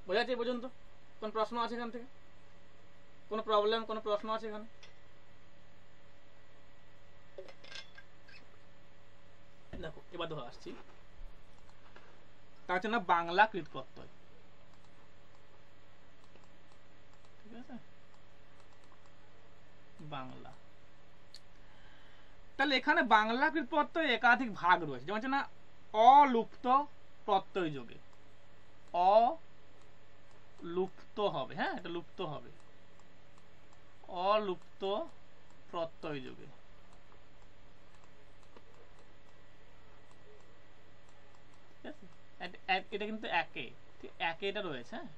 বোঝা যাচ্ছে এই পর্যন্ত? কোন প্রশ্ন আছে এখান থেকে? কোনো প্রবলেম, কোনো প্রশ্ন আছে এখানে? দেখো এবার ধরে আসছি, তা হচ্ছে না বাংলা কৃত প্রত্যয়। ঠিক আছে, বাংলা। তাহলে এখানে বাংলা কৃত প্রত্যয় একাধিক ভাগ রয়েছে, যেমন হচ্ছে না অলুপ্ত প্রত্যয় যোগে, অলুপ্ত হবে, হ্যাঁ এটা লুপ্ত হবে, অলুপ্ত প্রত্যয় যোগে। এটা কিন্তু একে, একে এটা রয়েছে, হ্যাঁ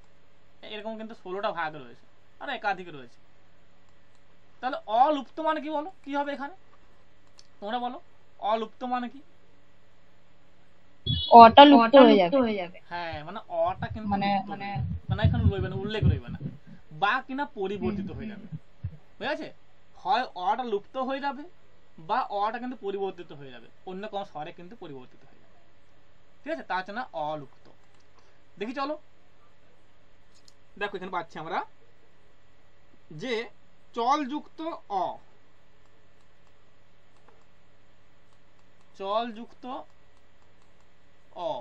এরকম কিন্তু 16টা ভাগ রয়েছে আর একাধিক রয়েছে। তাহলে অলুপ্ত মানে কি বলো, কি হবে এখানে তোমরা বলো? অলুপ্ত মানে কি? অটা লুপ্ত হয়ে যাবে। হ্যাঁ মানে অটা কিন্তু মানে এখানে রইবে না, উল্লেখ রইবে না, বা কিনা পরিবর্তিত হয়ে যাবে। ঠিক আছে, হয় অটা লুপ্ত হয়ে যাবে বা অটা কিন্তু পরিবর্তিত হয়ে যাবে, অন্য কোনো স্বরে কিন্তু পরিবর্তিত হয়ে যাবে। ঠিক আছে, তা হচ্ছে না অলুপ্ত। দেখি চলো, দেখো এখানে পাচ্ছি আমরা যে চল যুক্ত অ, চল যুক্ত অ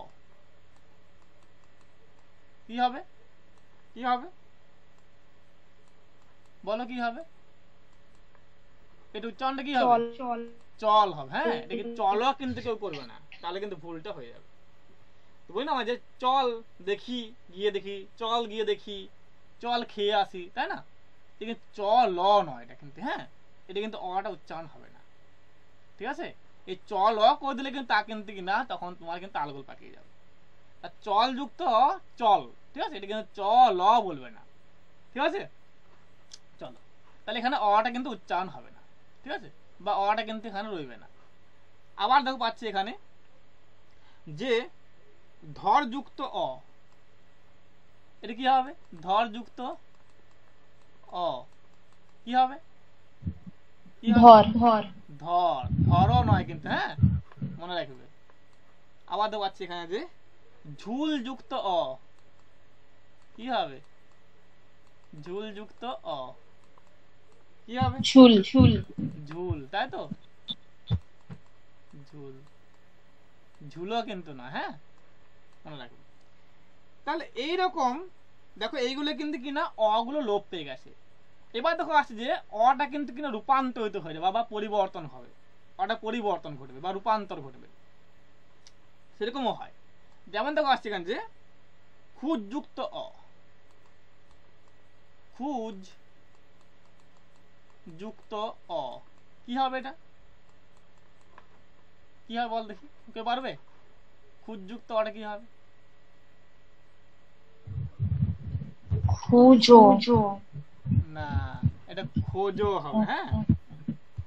কি হবে, কি হবে বলো, কি হবে? এটা উচ্চারণটা কি হবে? চল হবে। হ্যাঁ এটা চলও কিন্তু কেউ করবে না, তাহলে কিন্তু ভুলটা হয়ে যাবে। বুঝলি না যে চল দেখি গিয়ে দেখি, চল গিয়ে দেখি, চল খেয়ে আসি, তাই না? কিন্তু চল নয় এটা কিন্তু, হ্যাঁ এটা কিন্তু অটা উচ্চারণ হবে না। ঠিক আছে, এই চল করে দিলে কিন্তু তা কিন্তু কি না, তখন তোমার কিন্তু আলগোল পাকিয়ে যাবে। আর চল যুক্ত অ চল, ঠিক আছে, এটা কিন্তু চল বলবে না, ঠিক আছে। চলো, তাহলে এখানে অটা কিন্তু উচ্চারণ হবে না, ঠিক আছে, বা অটা কিন্তু এখানে রইবে না। আবার দেখো পাচ্ছি এখানে যে ধর যুক্ত অ, এটা কি হবে? ধর যুক্ত অ কি হবে? কি হবে? ধর ধর ধর, ধরও নয় কিন্তু, হ্যাঁ, মনে রাখবে। আবার দেখো পাচ্ছি এখানে যে ঝুল যুক্ত অ, কি হবে? ঝুল যুক্ত অ কি হবে? ঝুল ঝুল ঝুল, তাই তো, ঝুল, ঝুলও কিন্তু না, হ্যাঁ, মনে রাখবে। তাহলে এইরকম দেখো এইগুলো কিন্তু কিনা অগুলো লোপ পেয়ে গেছে। এবার দেখো আসছে যে অটা কিন্তু কিনা রূপান্তরিত হয়ে যাবে বা পরিবর্তন হবে, অটা পরিবর্তন ঘটবে বা রূপান্তর ঘটবে, সেরকমও হয়। যেমন দেখো আসছে এখানে যে খুঁজ যুক্ত অ, খুঁজ যুক্ত অ কি হবে? এটা কি হবে বল দেখি, কে পারবে? খুঁজ যুক্ত অটা কি হবে? খুঁজো না, এটা খোঁজো হবে, হ্যাঁ,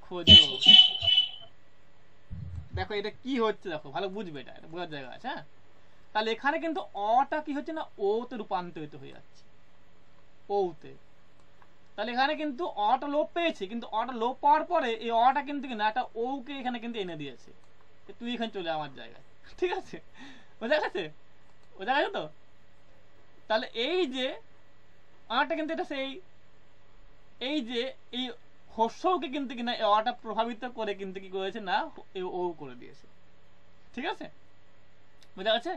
খোঁজো। দেখো এটা কি হচ্ছে, দেখো ভালো বুঝবে, এটা বোঝার জায়গা আছে, হ্যাঁ। তাহলে এখানে কিন্তু অটা কি হচ্ছে না, ওতে রূপান্তরিত হয়ে যাচ্ছে, ওতে। তাহলে এখানে কিন্তু অটা লোপ পেয়েছে, কিন্তু অটা লোপ পাওয়ার পরে এই অটা কিন্তু কিনা একটা ওকে এখানে কিন্তু এনে দিয়েছে, তুই এখানে চলে আমার জায়গায়, ঠিক আছে, বোঝা গেছে? বোঝা গেছে তো? তাহলে এই যে অটা কিন্তু এটা সেই এই যে এই হর্ষকে কিন্তু কিনা এই অটা প্রভাবিত করে কিন্তু কি করেছে না, ও করে দিয়েছে, ঠিক আছে, বোঝা গেছে?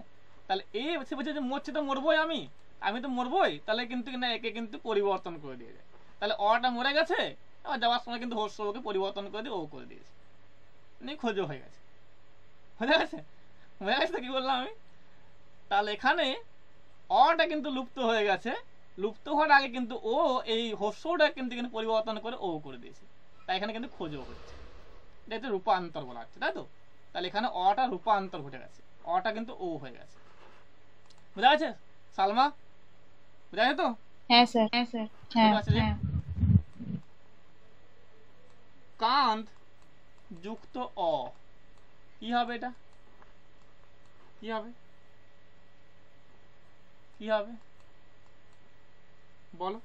তাহলে এই সে বলছে যে মরছে তো মরবোই, আমি তো মরবোই, তাহলে কিন্তু কিনা একে কিন্তু পরিবর্তন করে দিয়ে যায়। তাহলে অটা মরে গেছে, আবার যাওয়ার সময় কিন্তু হর্ষকে পরিবর্তন করে দিয়ে ও করে দিয়েছে, খোঁজো হয়ে গেছে, বোঝা গেছে? বোঝা গেছে তো কি বললাম আমি? তাহলে এখানে অটা কিন্তু লুপ্ত হয়ে গেছে, লুপ্ত হওয়ার আগে কিন্তু ও এই হর্ষটা কিন্তু পরিবর্তন করে ও করে দিয়েছে, তাই এখানে কিন্তু খোঁজো হচ্ছে, এটা রূপান্তর বলা হচ্ছে, তাই তো? তাহলে এখানে অটা রূপান্তর ঘটে গেছে, অটা কিন্তু ও হয়ে গেছে, বুঝা গেছে সালমা? বুঝা গেছে তো? হ্যাঁ স্যার হ্যাঁ হ্যাঁ কাঁধ যুক্ত অ কি হবে? এটা কি হবে? কি হবে বলো,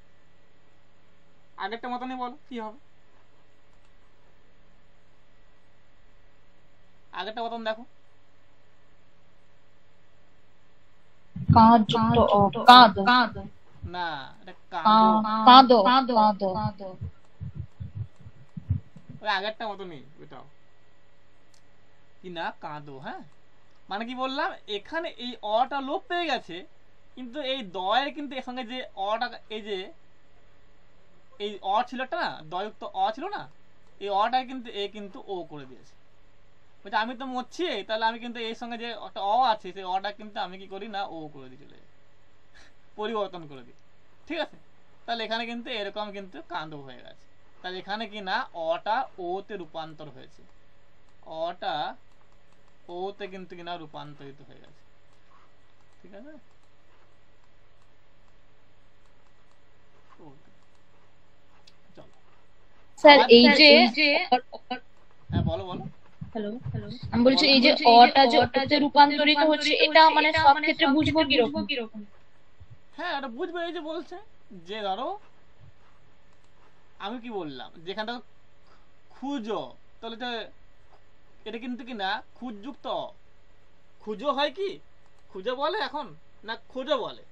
আগেরটা মতনই বলো, কি হবে? আগেরটা মতন দেখো, কাঁধ যুক্ত অ কাঁদ না, এটা কাঁদো, কাঁদো কাঁদো ওই আগেরটা মতনই, ওটাও কি না, কাঁদো, হ্যাঁ। মানে কি বললাম, এখানে এই অটা লোপ পেয়ে গেছে, কিন্তু এই দয়ের কিন্তু এর সঙ্গে যে অটা, এই যে এই অ ছিল একটা না, দয়ুক্ত অ ছিল না, এই অটা কিন্তু এ কিন্তু ও করে দিয়েছে, বলছে আমি তো মরছি, তাহলে আমি কিন্তু এর সঙ্গে যে একটা অ আছে সেই অটা কিন্তু আমি কি করি না, ও করে দিই, চলে পরিবর্তন করে দিই, ঠিক আছে। তাহলে এখানে কিন্তু এরকম কিন্তু কাঁদো হয়ে গেছে, তাহলে এখানে কি না অটা ওতে রূপান্তর হয়েছে, অটা ওতে কিন্তু কিনা রূপান্তরিত হয়ে গেছে, ঠিক আছে। চলো স্যার এই যে হ্যাঁ বলো বলো, হ্যালো আমি বলছি এই যে অটা যে ওতে রূপান্তরিত হচ্ছে, এটা মানে সব ক্ষেত্রে বুঝবো কিরকম? হ্যাঁ এটা বুঝবে, এই যে বলছে যে ধরো আমি কি বললাম, যেখানটা খুঁজো, তাহলে তো এটা কিন্তু কি না খুঁজযুক্ত, খুঁজো হয় কি, খুঁজো বলে এখন না খোঁজো বলে,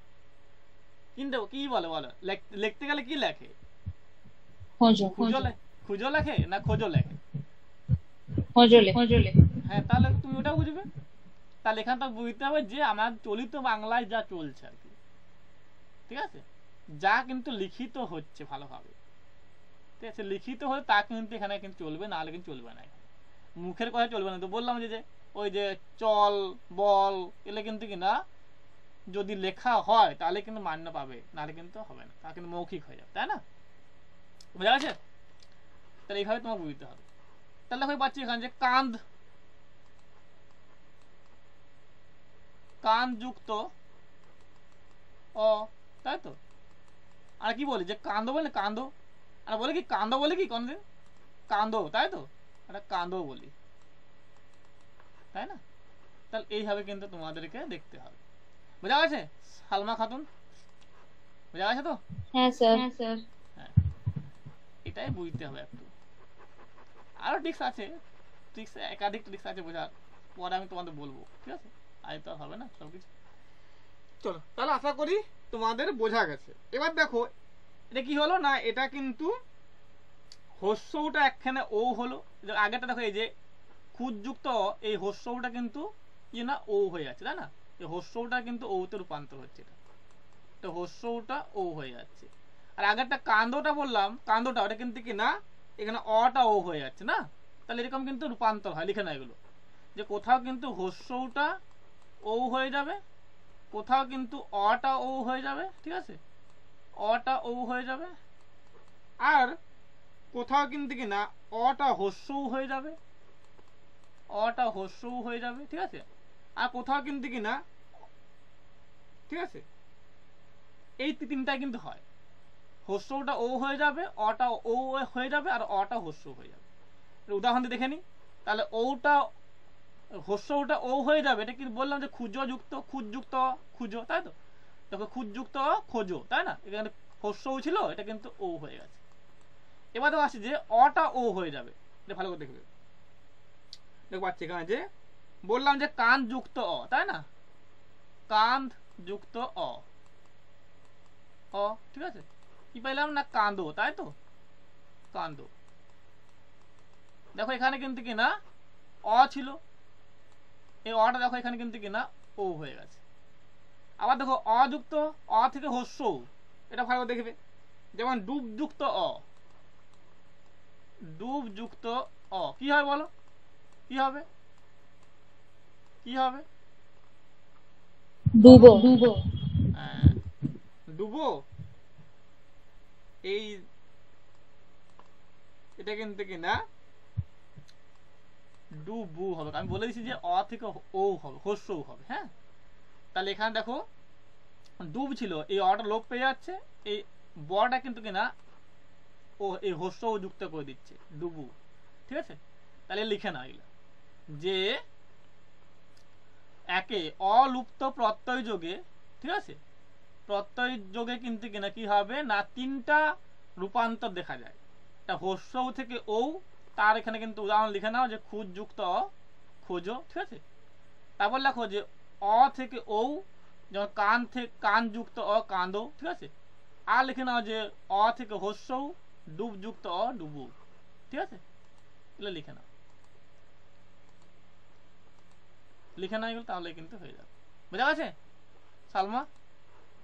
কিন্তু কি বলে বলো, লিখতে গেলে কি লেখে, খুঁজো লেখে না খোঁজো লেখে? খোঁজলে হ্যাঁ, তাহলে তুমি ওটা বুঝবে। তাহলে এখানটা বুঝতে হবে যে আমার চলিত বাংলায় যা চলছে আর কি, ঠিক আছে, যা কিন্তু লিখিত হচ্ছে ভালোভাবে, ঠিক আছে, লিখিত হলে তা কিন্তু এখানে কিন্তু চলবে, নাহলে কিন্তু চলবে না, মুখের কথা চলবে না। তো বললাম যে ওই যে চল বল এলে কিন্তু কিনা যদি লেখা হয় তাহলে কিন্তু মান্য পাবে, নাহলে কিন্তু হবে না, তা কিন্তু মৌখিক হয়ে যাবে, তাই না? বুঝা গেছে? তাহলে এইভাবে তোমাকে বুঝতে হবে। তাহলে দেখো পাচ্ছি এখানে যে কাঁধ, কান যুক্ত অ, তাই তো। আর কি বলি যে কান্দো বলে কান্দো, আর বলে কি কান্দো বলে কি কোনদিন কান্দো, তাই তো, এটা কান্দো বলি, তাই না। তাহলে এইভাবে কিন্তু তোমাদেরকে দেখতে হবে, বোঝা গেছে সালমা খাতুন, বোঝা গেছে তো? হ্যাঁ স্যার। হ্যাঁ, এটাই বুঝতে হবে একটু। আরো ট্রিক্স আছে, ট্রিক্স একাধিক ট্রিক্স আছে বোঝার, পরে আমি তোমাদের বলবো, ঠিক আছে, আজ তো হবে না সব কিছু। চলো তাহলে আশা করি তোমাদের বোঝা গেছে। এবার দেখো এটা কি হলো না, এটা কিন্তু হস্যটা একখানে ও হলো, আগেরটা দেখো এই যে খুদযুক্ত এই হস্যটা কিন্তু কি না ও হয়ে যাচ্ছে, তাই না, এই হস্যটা কিন্তু ওতে রূপান্তর হচ্ছে, এটা তো হস্যটা ও হয়ে যাচ্ছে। আর আগেরটা কান্দটা বললাম, কান্দটা ওটা কিন্তু কি না এখানে অটা ও হয়ে যাচ্ছে না, তাহলে এরকম কিন্তু রূপান্তর হয়, লিখে না এগুলো, যে কোথাও কিন্তু হস্যটা ও হয়ে যাবে, কোথাও কিন্তু অটা ও হয়ে যাবে, ঠিক আছে, অটা ও হয়ে যাবে, আর কোথাও কিন্তু কি না অটা হস্যও হয়ে যাবে, অটা হস্যও হয়ে যাবে, ঠিক আছে, আর কোথাও কিন্তু কি না, ঠিক আছে, এই তিনটা কিন্তু হয়, হস্যটা ও হয়ে যাবে, অটা ও হয়ে যাবে, আর অটা হস্য হয়ে যাবে। উদাহরণ দিয়ে দেখে নি, তাহলে ওটা হস্যটা ও হয়ে যাবে, এটা কি বললাম যে খুঁজযুক্ত খুঁজযুক্ত খুঁজো, তাই তো, দেখো খুঁজযুক্ত খোঁজো, তাই না, এখানে হস্যও ছিল, এটা কিন্তু ও হয়ে গেছে। এবার তো আসি যে অটা ও হয়ে যাবে, এটা ভালো করে দেখবে, দেখো পাচ্ছি এখানে যে বললাম যে কান যুক্ত অ, তাই না, কান যুক্ত অ, অ, ঠিক আছে, কি পাইলাম না কান্দো, তাই তো, কান্দো। দেখো এখানে কিন্তু কি না অ ছিল, এই অটা দেখো এখানে কিন্তু কি না ও হয়ে গেছে। আবার দেখো অযুক্ত অ থেকে হস্য, এটা ভালো দেখবে, যেমন ডুব যুক্ত অ, ডুব যুক্ত অ কি হয় বলো, কি হবে, কি হবে, ডুবো। হ্যাঁ, ডুবো, এই এটা কিন্তু কি না ডুবু হবে, আমি বলে দিচ্ছি যে অ থেকে ও হবে, হস্যও হবে, হ্যাঁ। তাহলে এখানে দেখো ডুব ছিল, এই অটা লোপ পেয়ে যাচ্ছে, এই বটা কিন্তু কিনা ও এই হস্য ও যুক্ত করে দিচ্ছে, ডুবু, ঠিক আছে। তাহলে লিখে না এগুলো যে একে অলুপ্ত প্রত্যয় যোগে, ঠিক আছে, প্রত্যয় যোগে কিন্তু কিনা কি হবে না তিনটা রূপান্তর দেখা যায়, এটা হস্য থেকে ও, তার এখানে কিন্তু উদাহরণ লিখে নাও যে খুঁজ যুক্ত অ খোঁজো, ঠিক আছে। তারপর লেখো যে অ থেকে ও, যেমন কান থেকে কান যুক্ত অ কান্দো, ঠিক আছে। আর লিখে নাও যে অ থেকে হস্য ডুব যুক্ত অ ডুবু, ঠিক আছে, এগুলো লিখে নাও, লিখে নাও এগুলো, তাহলে কিন্তু হয়ে যাবে, বোঝা গেছে সালমা,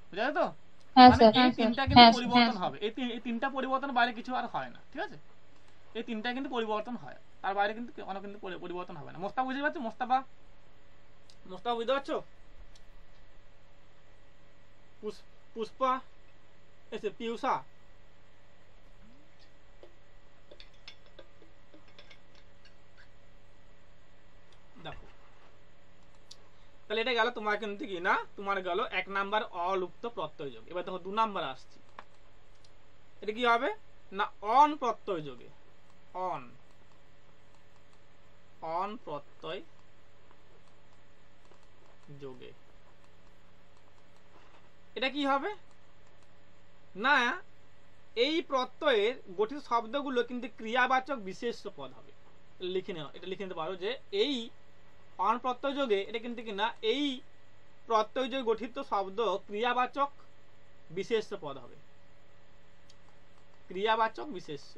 বোঝা গেছে তো। হ্যাঁ মানে স্যার। এই তিনটা কিন্তু পরিবর্তন হবে, এই তিনটা পরিবর্তন বাইরে কিছু আর হয় না, ঠিক আছে, এই তিনটা কিন্তু পরিবর্তন হয়, তার বাইরে কিন্তু অনেক কিন্তু পরিবর্তন হবে না। মোস্তাফা বুঝতে পারছো, মোস্তাফা, মোস্তাফা বুঝতে পারছো, পুষ্পা এসে পিউষা, দেখো তাহলে এটা গেল তোমার কিন্তু কি না, তোমার গেল 1 নাম্বার অলুপ্ত প্রত্যয় যোগ। এবার দেখো 2 নাম্বার আসছে, এটা কি হবে না অন প্রত্যয় যোগে, অন, অন প্রত্যয় যোগে, এটা কি হবে না এই প্রত্যয়ের গঠিত শব্দগুলো কিন্তু ক্রিয়াবাচক বিশেষ্য পদ হবে, লিখে নাও, এটা লিখে নিতে পারো যে এই অন প্রত্যয় যোগে এটা কিন্তু কি না এই প্রত্যয় যোগে গঠিত শব্দ ক্রিয়াবাচক বিশেষ্য পদ হবে, ক্রিয়াবাচক বিশেষ্য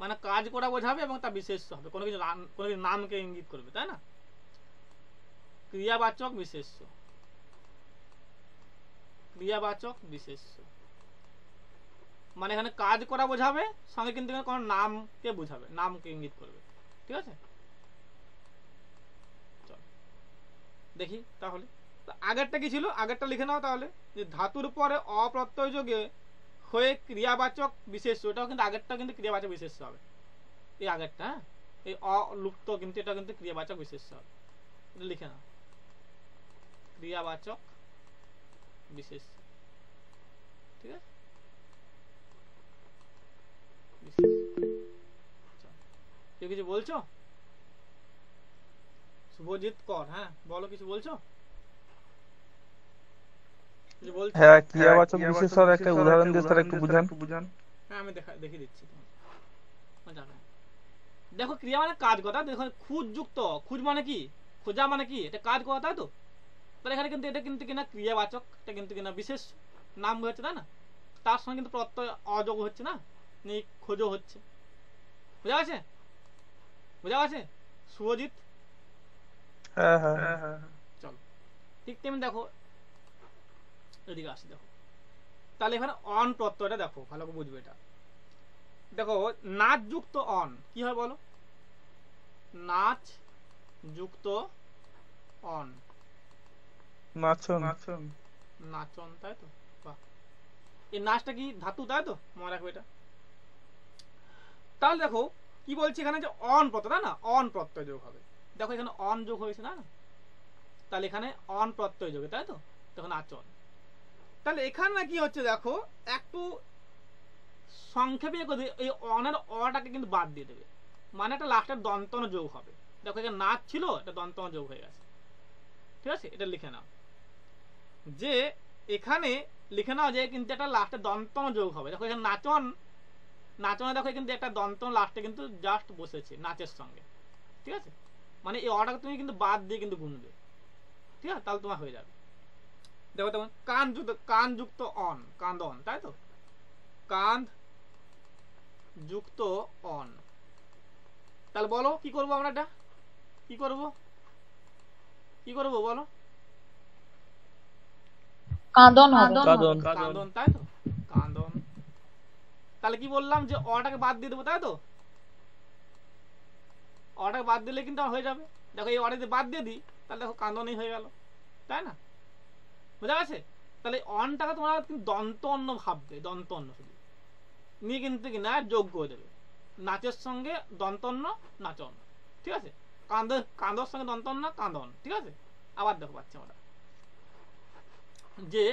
মানে কাজ করা বোঝাবে এবং তা বিশেষ্য হবে, কোনো কিছু নামকে ইঙ্গিত করবে, তাই না, ক্রিয়াবাচক বিশেষ্য, ক্রিয়াবাচক বিশেষ্য মানে এখানে কাজ করা বোঝাবে, সঙ্গে কিন্তু কোনো নামকে বোঝাবে, নামকে ইঙ্গিত করবে, ঠিক আছে। দেখি তাহলে আগেরটা কি ছিল, আগেরটা লিখে নাও তাহলে, যে ধাতুর পরে অপ্রত্যয় যোগে হয়ে ক্রিয়াবাচক বিশেষ্য, এটাও কিন্তু আগেরটা কিন্তু ক্রিয়াবাচক বিশেষ্য হবে, এই আগেরটা, হ্যাঁ, এই অলুপ্ত কিন্তু এটা কিন্তু ক্রিয়াবাচক বিশেষ্য হবে, এটা লিখে নাও, ক্রিয়াবাচক বিশেষ, ঠিক আছে, বিশেষ। চল, কেউ কিছু বলছো? শুভজিৎ কর, হ্যাঁ বলো, কিছু বলছো? কিছু বলছো? হ্যাঁ, ক্রিয়াবাচক বিশেষণ একটা উদাহরণ দিয়ে স্যার একটু বুঝান। হ্যাঁ আমি দেখিয়ে দিচ্ছি তোমাকে, মজা নেই। দেখো ক্রিয়া মানে কাজ করা, দেখো খুঁজ যুক্ত, খুঁজ মানে কি, খোঁজা মানে কি, এটা কাজ করা, তাই তো? তাহলে এখানে কিন্তু এটা কিন্তু কিনা ক্রিয়াবাচক, এটা কিন্তু কিনা বিশেষ নাম হচ্ছে, তাই না? তার সঙ্গে কিন্তু প্রত্যয় অযোগ হচ্ছে না, নেই খোঁজও হচ্ছে। বোঝা গেছে? বোঝা গেছে শুভজিৎ? হ্যাঁ। চলো, ঠিক তেমনি দেখো এদিকে আসি, দেখো তাহলে এখানে অন প্রত্যয়টা দেখো, ভালো করে বুঝবে এটা। দেখো নাচ যুক্ত অন কি হয় বলো? নাচ যুক্ত অন, নাচন। নাচন, তাই তো? বাহ, এই নাচটা কি ধাতু, তাই তো? মনে রাখবে এটা। তাহলে দেখো কি বলছি এখানে, যে অন প্রত্যয়, তাই না? অন প্রত্যয় যোগ হবে, দেখো এখানে অন যোগ হয়েছে না, তাহলে এখানে অন প্রত্যয় যোগে, তাই তো? তখন আচন। তাহলে এখানে কি হচ্ছে দেখো, একটু সংক্ষেপে এই অনের অটাকে কিন্তু বাদ দিয়ে দেবে, মানে একটা লাস্টের দন্তন যোগ হবে। দেখো এখানে নাচ ছিল, এটা দন্তন যোগ হয়ে গেছে, ঠিক আছে? এটা লিখে নাও, যে এখানে লিখে নাও যে কিন্তু একটা লাস্টে দন্তন যোগ হবে। দেখো এখানে নাচন, নাচনে দেখো কিন্তু একটা দন্তন লাস্টে কিন্তু জাস্ট বসেছে নাচের সঙ্গে, ঠিক আছে? মানে এই অটাকে তুমি কিন্তু বাদ দিয়ে কিন্তু গুনবে, ঠিক আছে? তাহলে তোমার হয়ে যাবে। দেখো তেমন কান যুক্ত অন, কান্দন, তাই তো? কান্ধ যুক্ত অন, তাহলে বলো কি করবো আমরা, এটা কি করব বলো? কাঁদন হবে। কান্দন, তাই তো? কান্দন। তাহলে কি বললাম, যে অটাকে বাদ দিয়ে দেবো, তাই তো? অটাকে বাদ দিলে কিন্তু হয়ে যাবে। দেখো এই অটাকে বাদ দিয়ে দিই, তাহলে দেখো কান্দনই হয়ে গেল, তাই না? বুঝা গেছে? তাহলে অনটাকে তোমরা কিন্তু দন্ত অন্য ভাববে, দন্ত অন্য শুধু নিয়ে কিন্তু কিনা যোগ করে দেবে, নাচের সঙ্গে দন্ত অন্য, নাচন, ঠিক আছে? কান্দর সঙ্গে দন্ত অন্য, কান্দন, ঠিক আছে? আবার দেখো পাচ্ছি আমরা, যে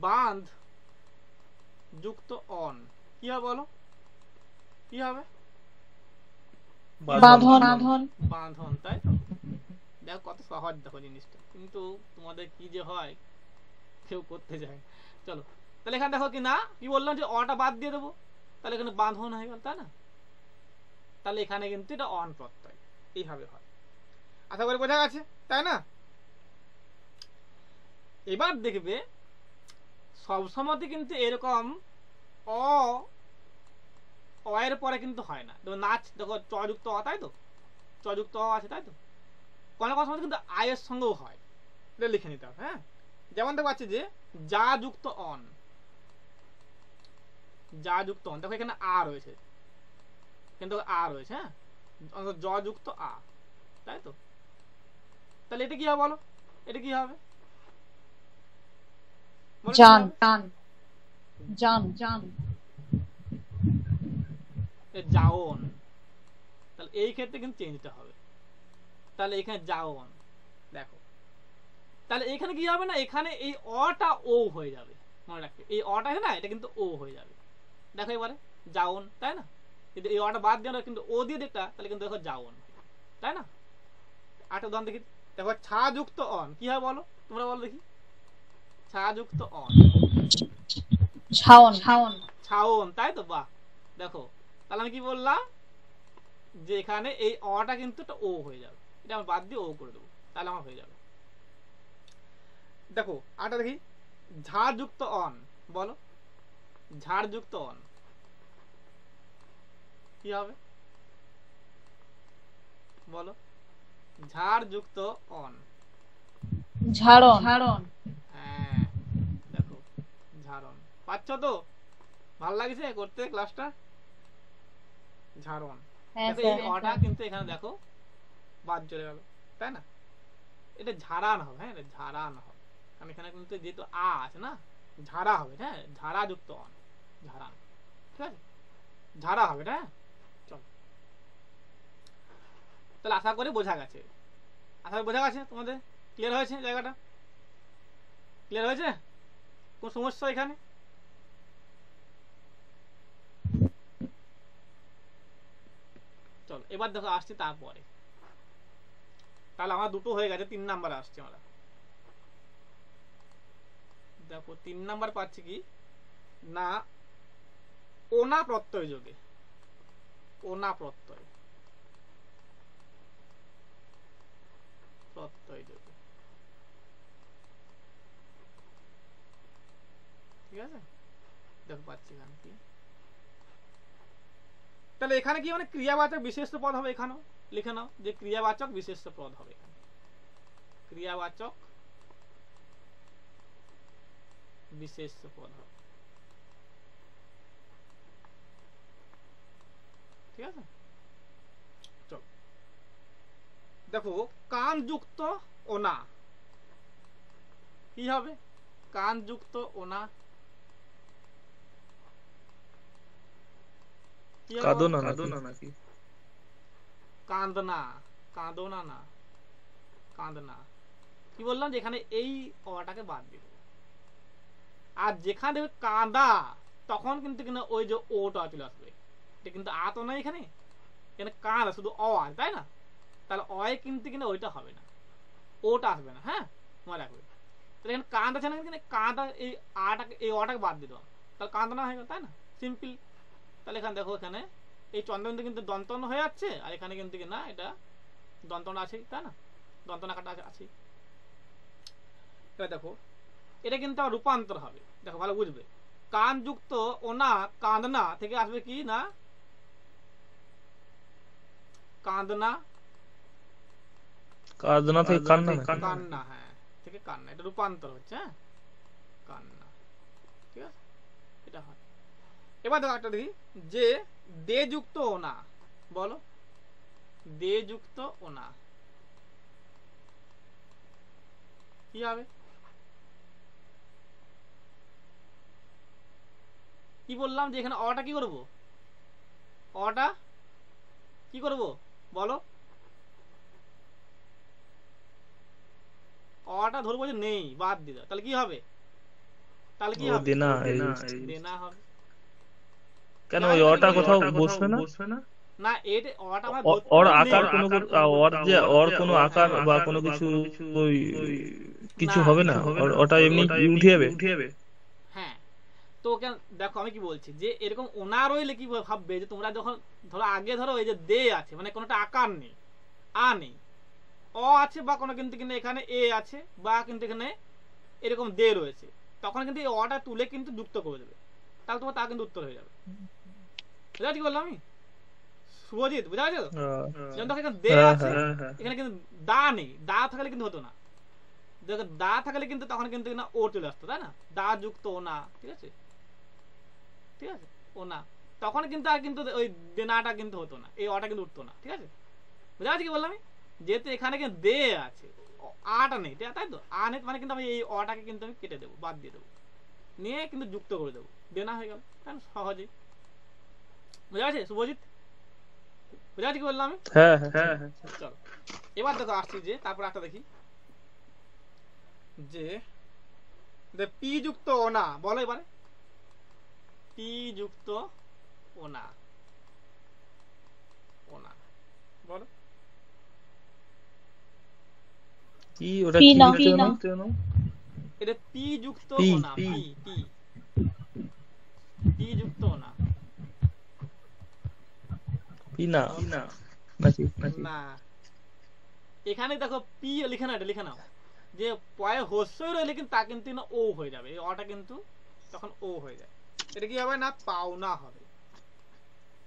বাঁধ যুক্ত অন কি হবে বলো? কি হবে? বাঁধন, তাই তো? দেখো কত সহজ, দেখো জিনিসটা, কিন্তু তোমাদের কি যে হয়, কেউ করতে যায়। চলো, তাহলে এখানে দেখো কি না, কি বললাম, যে অটা বাদ দিয়ে দেবো, তাহলে এখানে বাঁধন হয়ে গেল, তাই না? তাহলে এখানে কিন্তু এটা অন প্রত্যয়, এইভাবে হয়। আশা করি বোঝা গেছে, তাই না? এবার দেখবে সবসময় কিন্তু এরকম এর পরে কিন্তু হয় না। দেখো নাচ, দেখো চযুক্ত অ, তাই তো? চযুক্ত অ আছে, তাই তো? কোনো কোনো সময় কিন্তু আয়ের সঙ্গেও হয়, এটা লিখে নিতে হবে, হ্যাঁ? যেমন দেখো পাচ্ছি যে যা যুক্ত অন, যা যুক্ত অন, দেখো এখানে আ রয়েছে, কিন্তু আ রয়েছে, হ্যাঁ? জ যুক্ত আ, তাই তো? তাহলে এটা কি হবে বলো? এটা কি হবে? জান, জান, জান, যাওন। তাহলে এই ক্ষেত্রে কিন্তু চেঞ্জটা হবে, তাহলে এখানে যাওন, দেখো তাহলে এখানে কি হবে না, এখানে এই অটা ও হয়ে যাবে, মনে রাখবে এই অটা আছে না, এটা কিন্তু ও হয়ে যাবে। দেখো এবারে যাওন, তাই না? কিন্তু এই অটা বাদ দিয়ে কিন্তু ও দিয়ে দিকটা, তাহলে কিন্তু দেখো যাওন, তাই না? আরেকটা উদাহরণ দেখি, দেখো ছা যুক্ত অন কি হয় বলো? তোমরা বলো দেখি, ছা যুক্ত অন, ছাওন, ছাওন, তাই তো? বাহ, দেখো তাহলে আমি কি বললাম, যে এখানে এই অটা কিন্তু ও হয়ে যাবে, এটা আমি বাদ দিয়ে ও করে দেবো, তাহলে আমার হয়ে যাবে। দেখো আরেকটা দেখি, ঝাড় যুক্ত অন, বলো ঝাড় যুক্ত অন কি হবে বলো? ঝাড় যুক্ত অন, ঝাড়ন, হ্যাঁ দেখো ঝাড়ন, পাচ্ছ তো? ভালো লাগছে করতে ক্লাসটা? ঝাড়ন, দেখো এই অটা কিন্তু এখানে দেখো বাদ চলে গেল, তাই না? এটা ঝাড়ান হবে, হ্যাঁ? এটা ঝাড়ান হবে, কারণ এখানে কিন্তু যেহেতু আ আছে না, ঝাড়া হবে, হ্যাঁ? ঝাড়া যুক্ত অন, ঝাড়ান, ঠিক আছে? ঝাড়া হবে, হ্যাঁ? চল, তাহলে আশা করি বোঝা গেছে, আশা বোঝা গেছে তোমাদের? ক্লিয়ার হয়েছে জায়গাটা? ক্লিয়ার হয়েছে? কোন সমস্যা এখানে? চলো এবার দেখো আসছি তারপরে। তাহলে আমার দুটো হয়ে গেছে, 3 নাম্বার আসছে আমরা। দেখো 3 নাম্বার পাচ্ছি কি না, ওনা প্রত্যয় যোগে। ওনা প্রত্যয় প্রত্যয় যোগে, ঠিক আছে? দেখো পাচ্ছি এখানে কি, তাহলে এখানে কি মানে ক্রিয়াবাচক বিশেষ্য পদ হবে। এখানেও লিখে নাও যে ক্রিয়াবাচক বিশেষ্য পদ হবে। এখানে ক্রিয়াবাচক বিশেষ্য পদ হবে, ঠিক আছে? চল দেখো কান যুক্ত ওনা কি হবে? কান যুক্ত ওনা কাঁদনা নাকি? কান্দনা, কাঁদনা না, কান্দনা। কি বললাম যে এখানে এই অটাকে বাদ দিব, আর যেখানে দেখবে কাঁদা তখন কিন্তু কিনা ওই যে ওটা চলে আসবে। এটা কিন্তু আ তো নাই এখানে, এখানে কাঁদা শুধু অ আছে, তাই না? তাহলে অয় কিন্তু কিনা ওইটা হবে না, ওটা আসবে না। হ্যাঁ, মনে রাখবে। তাহলে এখানে কাঁদা আছে না, কিন্তু কাঁদা এই আটাকে এই অটাকে বাদ দিয়ে দেওয়া, তাহলে কাঁদনা হয়ে গেল, তাই না? সিম্পল। তাহলে এখানে দেখো এখানে এই চন্দ্রবিন্দু কিন্তু দন্তন হয়ে যাচ্ছে, আর এখানে কিন্তু কি না এটা দন্তন আছে, তাই না? দন্তন আকারটা আছে। এবার দেখো এটা কিন্তু রূপান্তর হবে, দেখো ভালো বুঝবে। কান যুক্ত ওনা কাঁদনা থেকে আসবে কি না, কাঁদনা। কাঁদনা থেকে কান্না? কান্না, হ্যাঁ, থেকে কান্না, এটা রূপান্তর হচ্ছে। হ্যাঁ, কান্না, ঠিক আছে? এটা হয়। এবার দেখো একটা দেখি যে দে যুক্ত ওনা, বলো দে যুক্ত ওনা কি হবে? কি বললাম যে এখানে অটা কি করব? অটা কি করব বলো? অটা ধরবো যে নেই, বাদ দিয়ে দাও। তাহলে কি হবে? তাহলে কি হবে? দেনা হবে। কেন ওই অটা কোথাও বসবে না? না, এটা অটা আমার ওর আকার কোনো ওর যে ওর কোনো আকার বা কোনো কিছু ওই কিছু হবে না, ওটা এমনি উঠে যাবে। হ্যাঁ, তো কেন দেখো আমি কি বলছি যে এরকম ওনা রইলে কি ভাববে যে তোমরা যখন ধরো আগে ধরো এই যে দে আছে মানে কোনোটা আকার নেই, আ নেই, অ আছে বা কোনো কিন্তু এখানে এ আছে বা কিন্তু এখানে এরকম দে রয়েছে, তখন কিন্তু এই অটা তুলে কিন্তু যুক্ত করে দেবে, তাহলে তোমার তা কিন্তু উত্তর হয়ে যাবে। বুঝা কি বললাম আমি? শুভজিৎ বুঝা গেছে? যেমন দেখো এখানে দে আছে, এখানে কিন্তু দা নেই, দা থাকলে কিন্তু হতো না। দেখো দা থাকলে কিন্তু তখন কিন্তু না ও চলে আসতো, তাই না? দা যুক্ত ওনা, ঠিক আছে? ঠিক আছে, ওনা, তখন কিন্তু আর কিন্তু ওই দেনাটা কিন্তু হতো না, এই অটা কিন্তু উঠতো না, ঠিক আছে? বুঝা গেছে কি বললাম আমি? যেহেতু এখানে কিন্তু দে আছে, আটা নেই, তাই তো? আ নেই মানে কিন্তু আমি এই অটাকে কিন্তু আমি কেটে দেবো, বাদ দিয়ে দেবো, নিয়ে কিন্তু যুক্ত করে দেবো, দেনা হয়ে গেল, তাই না? সহজেই। বুঝা গেছে শুভজিৎ? বুঝা গেছে কি বললাম আমি? হ্যাঁ। চলো এবার দেখো আসছি যে তারপর একটা দেখি যে পি যুক্ত ওনা, বলো এবারে পি যুক্ত ওনা, ওনা বলো কি ওটা কি লিখতে না? এটা পি যুক্ত ওনা, পি পি পি যুক্ত ওনা, পি না নাকি? না এখানে দেখো পি লিখে না, এটা লিখে নাও যে পয়ে হস্যই রইলে কিন্তু তা কিন্তু না ও হয়ে যাবে, এই অটা কিন্তু তখন ও হয়ে যায়। এটা কি হবে না, পাওনা হবে,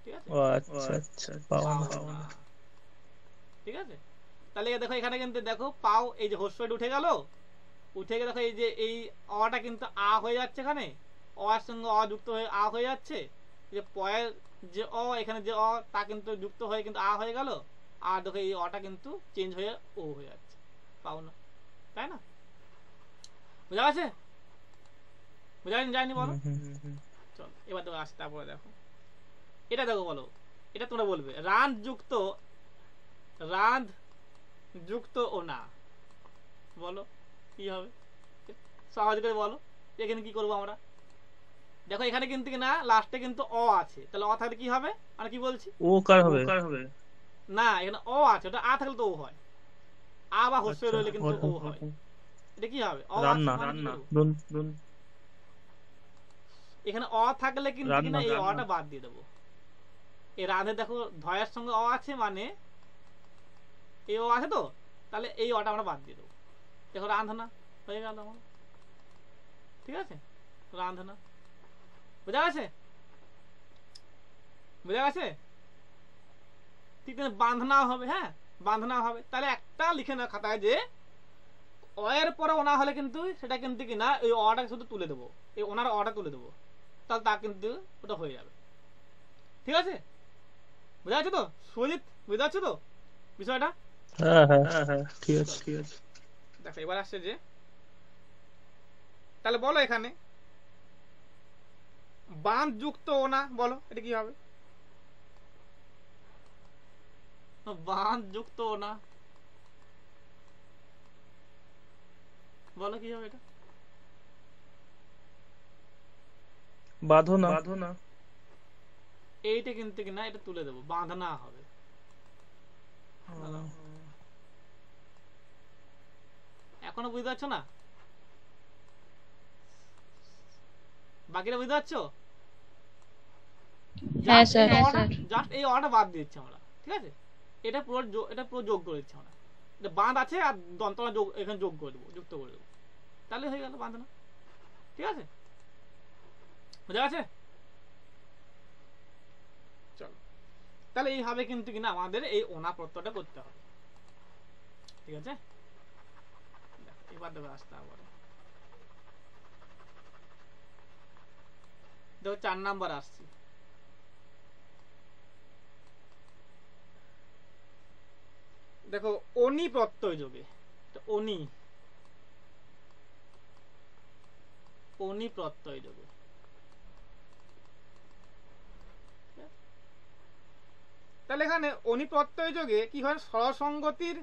ঠিক আছে? ও আচ্ছা পাওনা। ঠিক আছে, তাহলে দেখো এখানে কিন্তু দেখো পাও, এই যে হস্যটা উঠে গেল, উঠে গিয়ে দেখো এই যে এই অটা কিন্তু আ হয়ে যাচ্ছে, এখানে অ এর সঙ্গে অ যুক্ত হয়ে আ হয়ে যাচ্ছে, যে পয়ের যে অ এখানে যে অ তা কিন্তু যুক্ত হয়ে কিন্তু আ হয়ে গেল, আর দেখো এই অটা কিন্তু চেঞ্জ হয়ে ও হয়ে যাচ্ছে, পাওনা, তাই না? বুঝা গেছে? বুঝা যায়নি বলো? চল এবার দেখো আসতে, তারপরে দেখো এটা দেখো, বলো এটা তোমরা বলবে রাঁধ যুক্ত রাঁধ যুক্ত ওনা, বলো কি হবে? সহজ করে বলো। এখানে কি করবো আমরা? দেখো এখানে কিন্তু কি না লাস্টে কিন্তু অ আছে, তাহলে অ থাকলে কি হবে? আর কি বলছি? ও কার হবে? না, এখানে অ আছে, ওটা আ থাকলে তো ও হয়। আ বা হস্য আচ্ছা, রইলে কিন্তু ও হয়। এটা কি হবে? অ আছে রান্না, মানে কি করবো? দুন দুন এখানে অ থাকলে কিন্তু কি না রান্না। এই অটা বাদ দিয়ে দেবো। এই রাধে দেখো ধয়ের সঙ্গে অ আছে মানে এই ও আছে তো, তাহলে এই অটা আমরা বাদ দিয়ে দেবো। দেখো রাঁধনা হয়ে গেল আমার, ঠিক আছে? রাঁধনা বোঝা গেছে? বোঝা গেছে? ঠিক আছে, বাঁধনা হবে। হ্যাঁ, বাঁধনা হবে। তাহলে একটা লিখে নাও খাতায় যে অ এর পরে ওনা হলে কিন্তু সেটা কিন্তু কি না এই অটাকে শুধু তুলে দেবো, এই ওনার অটা তুলে দেবো, তাহলে তা কিন্তু ওটা হয়ে যাবে। ঠিক আছে? বোঝা যাচ্ছে তো সুজিত? বুঝতে পারছো তো বিষয়টা? হ্যাঁ হ্যাঁ হ্যাঁ, ঠিক আছে ঠিক আছে। দেখো এবার আসছে যে, তাহলে বলো এখানে বাঁধ যুক্ত ওনা, বলো এটা কি হবে? বাঁধ যুক্ত ওনা, বলো কি হবে এটা? বাঁধনা। এইটা কিন্তু কি না এটা তুলে দেবো, বাঁধনা হবে। এখনো বুঝতে পারছো না? বাকিটা বুঝতে পারছো? হ্যাঁ স্যার। জাস্ট এই অটা বাদ দিচ্ছি আমরা, ঠিক আছে? এটা পুরো যোগ করে দিচ্ছি আমরা। এটা বাঁধ আছে আর দন্তনা যোগ এখানে যোগ করে দেবো, যুক্ত করে দেবো, তাহলে হয়ে গেল বাঁধনা। ঠিক আছে? বোঝা আছে? চলো, তাহলে এইভাবে কিন্তু কিনা আমাদের এই ওনা প্রত্যয়টা করতে হবে। ঠিক আছে? এবার দেবে আসতে আবার দেখো 4 নাম্বার আসছি। দেখো অনি প্রত্যয় যোগে, অনি প্রত্যয় যোগে, তাহলে এখানে অনি প্রত্যয় যোগে কি হয়? স্বরসঙ্গতির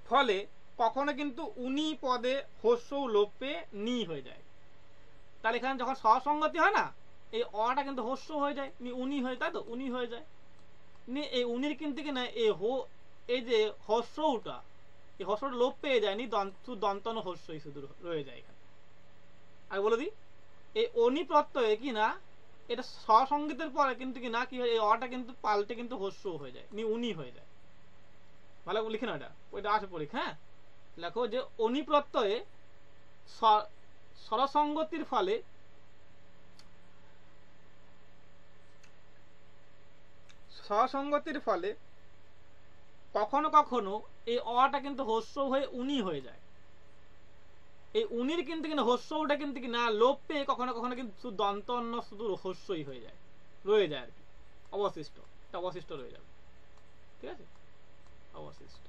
ফলে কখনো কিন্তু উনি পদে হস্য লোপ পেয়ে নি হয়ে যায়। তাহলে এখানে যখন স্বসঙ্গতি হয় না, এই অটা কিন্তু হস্য হয়ে যায়, উনি হয়ে, তাই তো? উনি হয়ে যায়। এই উনির কিন্তু কি না এই যে হস্যটা, এই হস্যটা লোপ পেয়ে যায়নি, দন্তন হস্যই শুধু রয়ে যায় এখানে। আর বলে দিই, এই অনি প্রত্যয়ে কি না এটা স্বসঙ্গীতের পরে কিন্তু কি না কি হয়, এই অটা কিন্তু পাল্টে কিন্তু হস্য হয়ে যায়, উনি হয়ে যায়। ভালো লিখে না, এটা ওইটা আসে পরীক্ষা। হ্যাঁ, লেখো যে অনি প্রত্যয়ে স্বরসঙ্গতির ফলে কখনো কখনো এই অটা কিন্তু হস্য হয়ে উনি হয়ে যায়। এই উনির কিন্তু কিনা হস্যটা কিন্তু কিনা লোপ পেয়ে কখনো কখনো কিন্তু দন্তন্য শুধু হস্যই হয়ে যায়, রয়ে যায় আর কি, অবশিষ্ট। এটা অবশিষ্ট রয়ে যাবে। ঠিক আছে? অবশিষ্ট।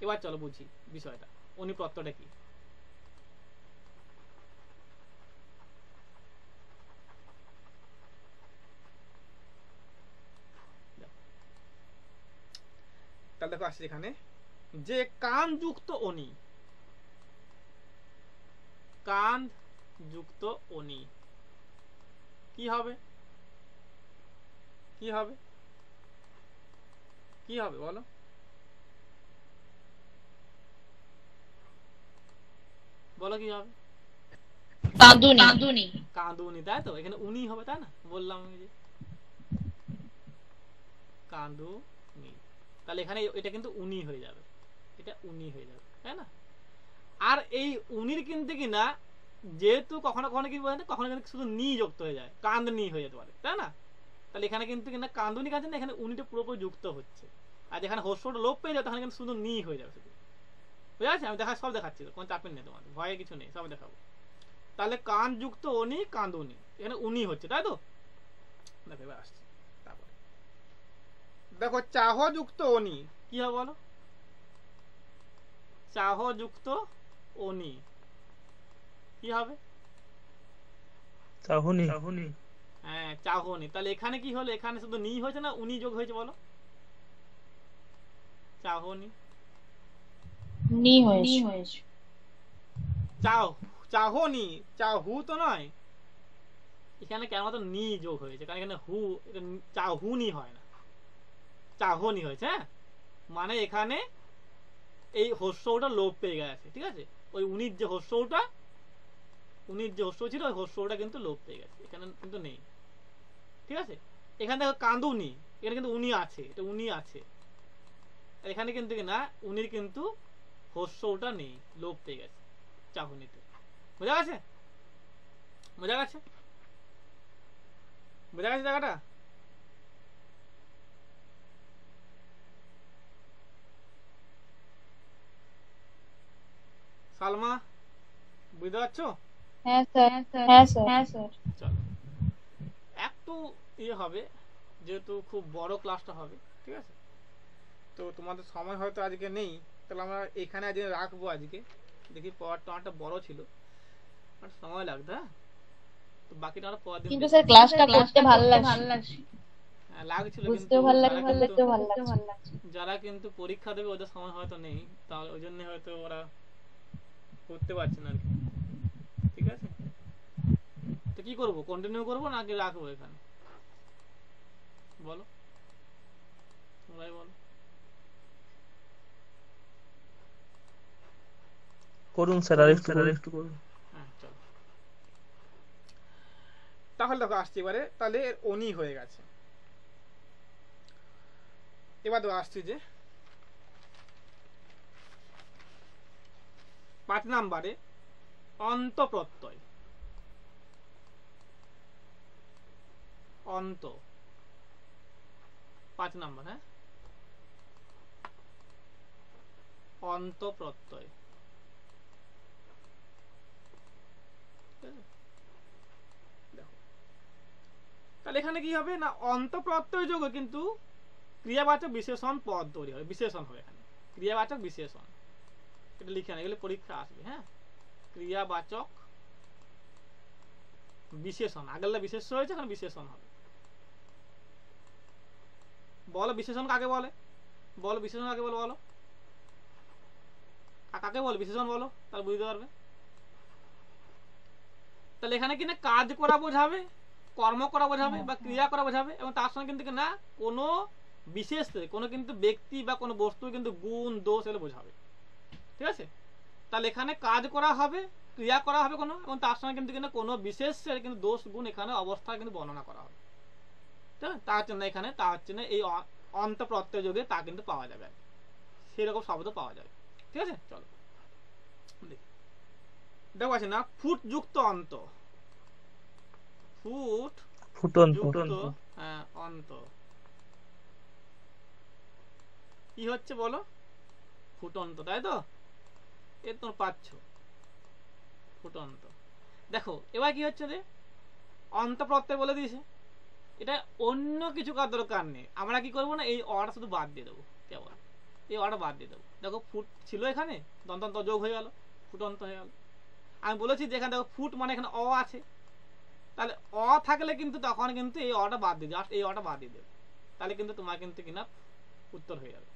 এবার চলো বুঝি বিষয়টা, উনি প্রত্যয়টা কি। তাহলে দেখো আসছে এখানে যে কান যুক্ত অনি, কান যুক্ত অনি কি হবে? কি হবে? কি হবে বলো? বলো কি হবে? কাঁদুনি। কাঁদুনি, তাই তো? এখানে উনি হবে, তাই না? বললাম আমি যে কাঁদুনি, তাহলে এখানে এটা কিন্তু উনি হয়ে যাবে, এটা উনি হয়ে যাবে, তাই না? আর এই উনির কিন্তু কি না যেহেতু কখনো কখনো কি বলে, কখনো কিন্তু শুধু নি যুক্ত হয়ে যায়, কান্দনি হয়ে যেতে পারে, তাই না? তাহলে এখানে কিন্তু কিনা কান্দনি কাজ না, এখানে উনিটা পুরোপুরি যুক্ত হচ্ছে। আর যেখানে হস্যটা লোপ পেয়ে যাবে তখন কিন্তু শুধু নি হয়ে যাবে শুধু। বুঝা যাচ্ছে? আমি সব দেখাচ্ছি, কোনো চাপের নেই তোমাদের, ভয়ে কিছু নেই, সব দেখাবো। তাহলে কান যুক্ত অনি, কান্দনি, এখানে উনি হচ্ছে, তাই তো? দেখো এবার আসছে তারপরে দেখো চাহ যুক্ত অনি কি হবে বলো? চাহ যুক্ত অনি কি হবে? চাহনি। হ্যাঁ, চাহনি। তাহলে এখানে কি হলো? এখানে শুধু নি হয়েছে না উনি যোগ হয়েছে বলো? চাহনি, নি হয়েছে। চাহনি, চাহু তো নয়, এখানে কেন তো নি যোগ হয়েছে, কারণ এখানে হু, এটা চাহুনি হয় না, চাহনি হয়েছে। হ্যাঁ, মানে এখানে এই হস্যটা লোপ পেয়ে গেছে, ঠিক আছে? ওই উনির যে হস্যটা ছিল, ওই হস্যটা কিন্তু লোপ পেয়ে গেছে, এখানে কিন্তু নেই, ঠিক আছে? এখানে দেখো কান্দুনি, এখানে কিন্তু উনি আছে, এটা উনি আছে, আর এখানে কিন্তু না, উনির কিন্তু হস্যটা নেই, লোপ পেয়ে গেছে চাহনিতে। বোঝা গেছে? বোঝা গেছে জায়গাটা? সালমা, বুঝতে পারছো? হ্যাঁ স্যার। চলো, একটু ইয়ে হবে, যেহেতু খুব বড় ক্লাসটা হবে, ঠিক আছে? তো তোমাদের সময় হয়তো আজকে নেই, তাহলে আমরা এখানে আজকে রাখবো। আজকে দেখি, পড়াটা অনেকটা বড় ছিল, আর সময় লাগবে। হ্যাঁ, তো বাকিটা আমরা পরের দিন কিন্তু দেখবো। স্যার ক্লাসটা করতে ভালো লাগছে, হ্যাঁ, লাগছিল, কিন্তু বুঝতেও ভালো লাগছে। যারা কিন্তু পরীক্ষা দেবে ওদের সময় হয়তো নেই, তাহলে ওই জন্য হয়তো ওরা করতে পারছে না আর কি, ঠিক আছে? তো কি করবো, কন্টিনিউ করবো নাকি রাখবো এখানে, বলো, তোমরাই বলো। করুন স্যার, আর একটু করুন। হ্যাঁ, চলো তাহলে দেখো, আসছি এবারে, তাহলে এর অনি হয়ে গেছে। এবার তো আসছি যে 5 নাম্বারে অন্ত প্রত্যয়, অন্ত 5 নাম্বার। হ্যাঁ, অন্ত প্রত্যয়, দেখো তাহলে এখানে কি হবে না, অন্ত প্রত্যয় যোগ কিন্তু ক্রিয়াবাচক বিশেষণ পদ তৈরি হবে, বিশেষণ হবে এখানে, ক্রিয়াবাচক বিশেষণ, এটা লিখে না, এগুলো পরীক্ষা আসবে। হ্যাঁ, ক্রিয়াবাচক বিশেষণ, আগেরটা বিশেষ্য হয়েছে, এখন বিশেষণ হবে। বলো বিশেষণ কাকে বলে, বলো বিশেষণ কাকে বলো, বলো কাকে বলে বিশেষণ, বলো, তাহলে বুঝতে পারবে। তাহলে এখানে কিনা কাজ করা বোঝাবে, কর্ম করা বোঝাবে, বা ক্রিয়া করা বোঝাবে, এবং তার সঙ্গে কিন্তু না কোনো বিশেষ, কোনো কিন্তু ব্যক্তি বা কোনো বস্তু কিন্তু গুণ দোষ এগুলো বোঝাবে, ঠিক আছে? তাহলে এখানে কাজ করা হবে, ক্রিয়া করা হবে কোনো, এবং তার সঙ্গে কিন্তু কোনো বিশেষ কিন্তু দোষ গুণ এখানে অবস্থা কিন্তু বর্ণনা করা হবে, ঠিক আছে? তা হচ্ছে না এখানে, তা হচ্ছে না এই অন্ত প্রত্যয় যোগে তা কিন্তু পাওয়া যাবে, সেরকম শব্দ পাওয়া যাবে, ঠিক আছে? চলো দেখো, আছে না ফুট যুক্ত অন্ত, ফুটন্ত, হ্যাঁ, অন্ত কি হচ্ছে বলো, ফুটন্ত, তাই তো? এ তোমরা পাচ্ছ ফুটন্ত। দেখো এবার কি হচ্ছে রে, অন্ত প্রত্যয় বলে দিয়েছে, এটা অন্য কিছু কার দরকার নেই, আমরা কি করবো না, এই অটা শুধু বাদ দিয়ে দেবো, কেবল এই অটা বাদ দিয়ে দেবো। দেখো ফুট ছিল এখানে, দন্তন্ত যোগ হয়ে গেল, ফুটন্ত হয়ে গেল। আমি বলেছি যে এখানে দেখো ফুট মানে এখানে অ আছে, তাহলে অ থাকলে কিন্তু তখন কিন্তু এই অটা বাদ দিয়ে জাস্ট এই অটা বাদ দিয়ে দেবে, তাহলে কিন্তু তোমার কিন্তু কিনা উত্তর হয়ে যাবে।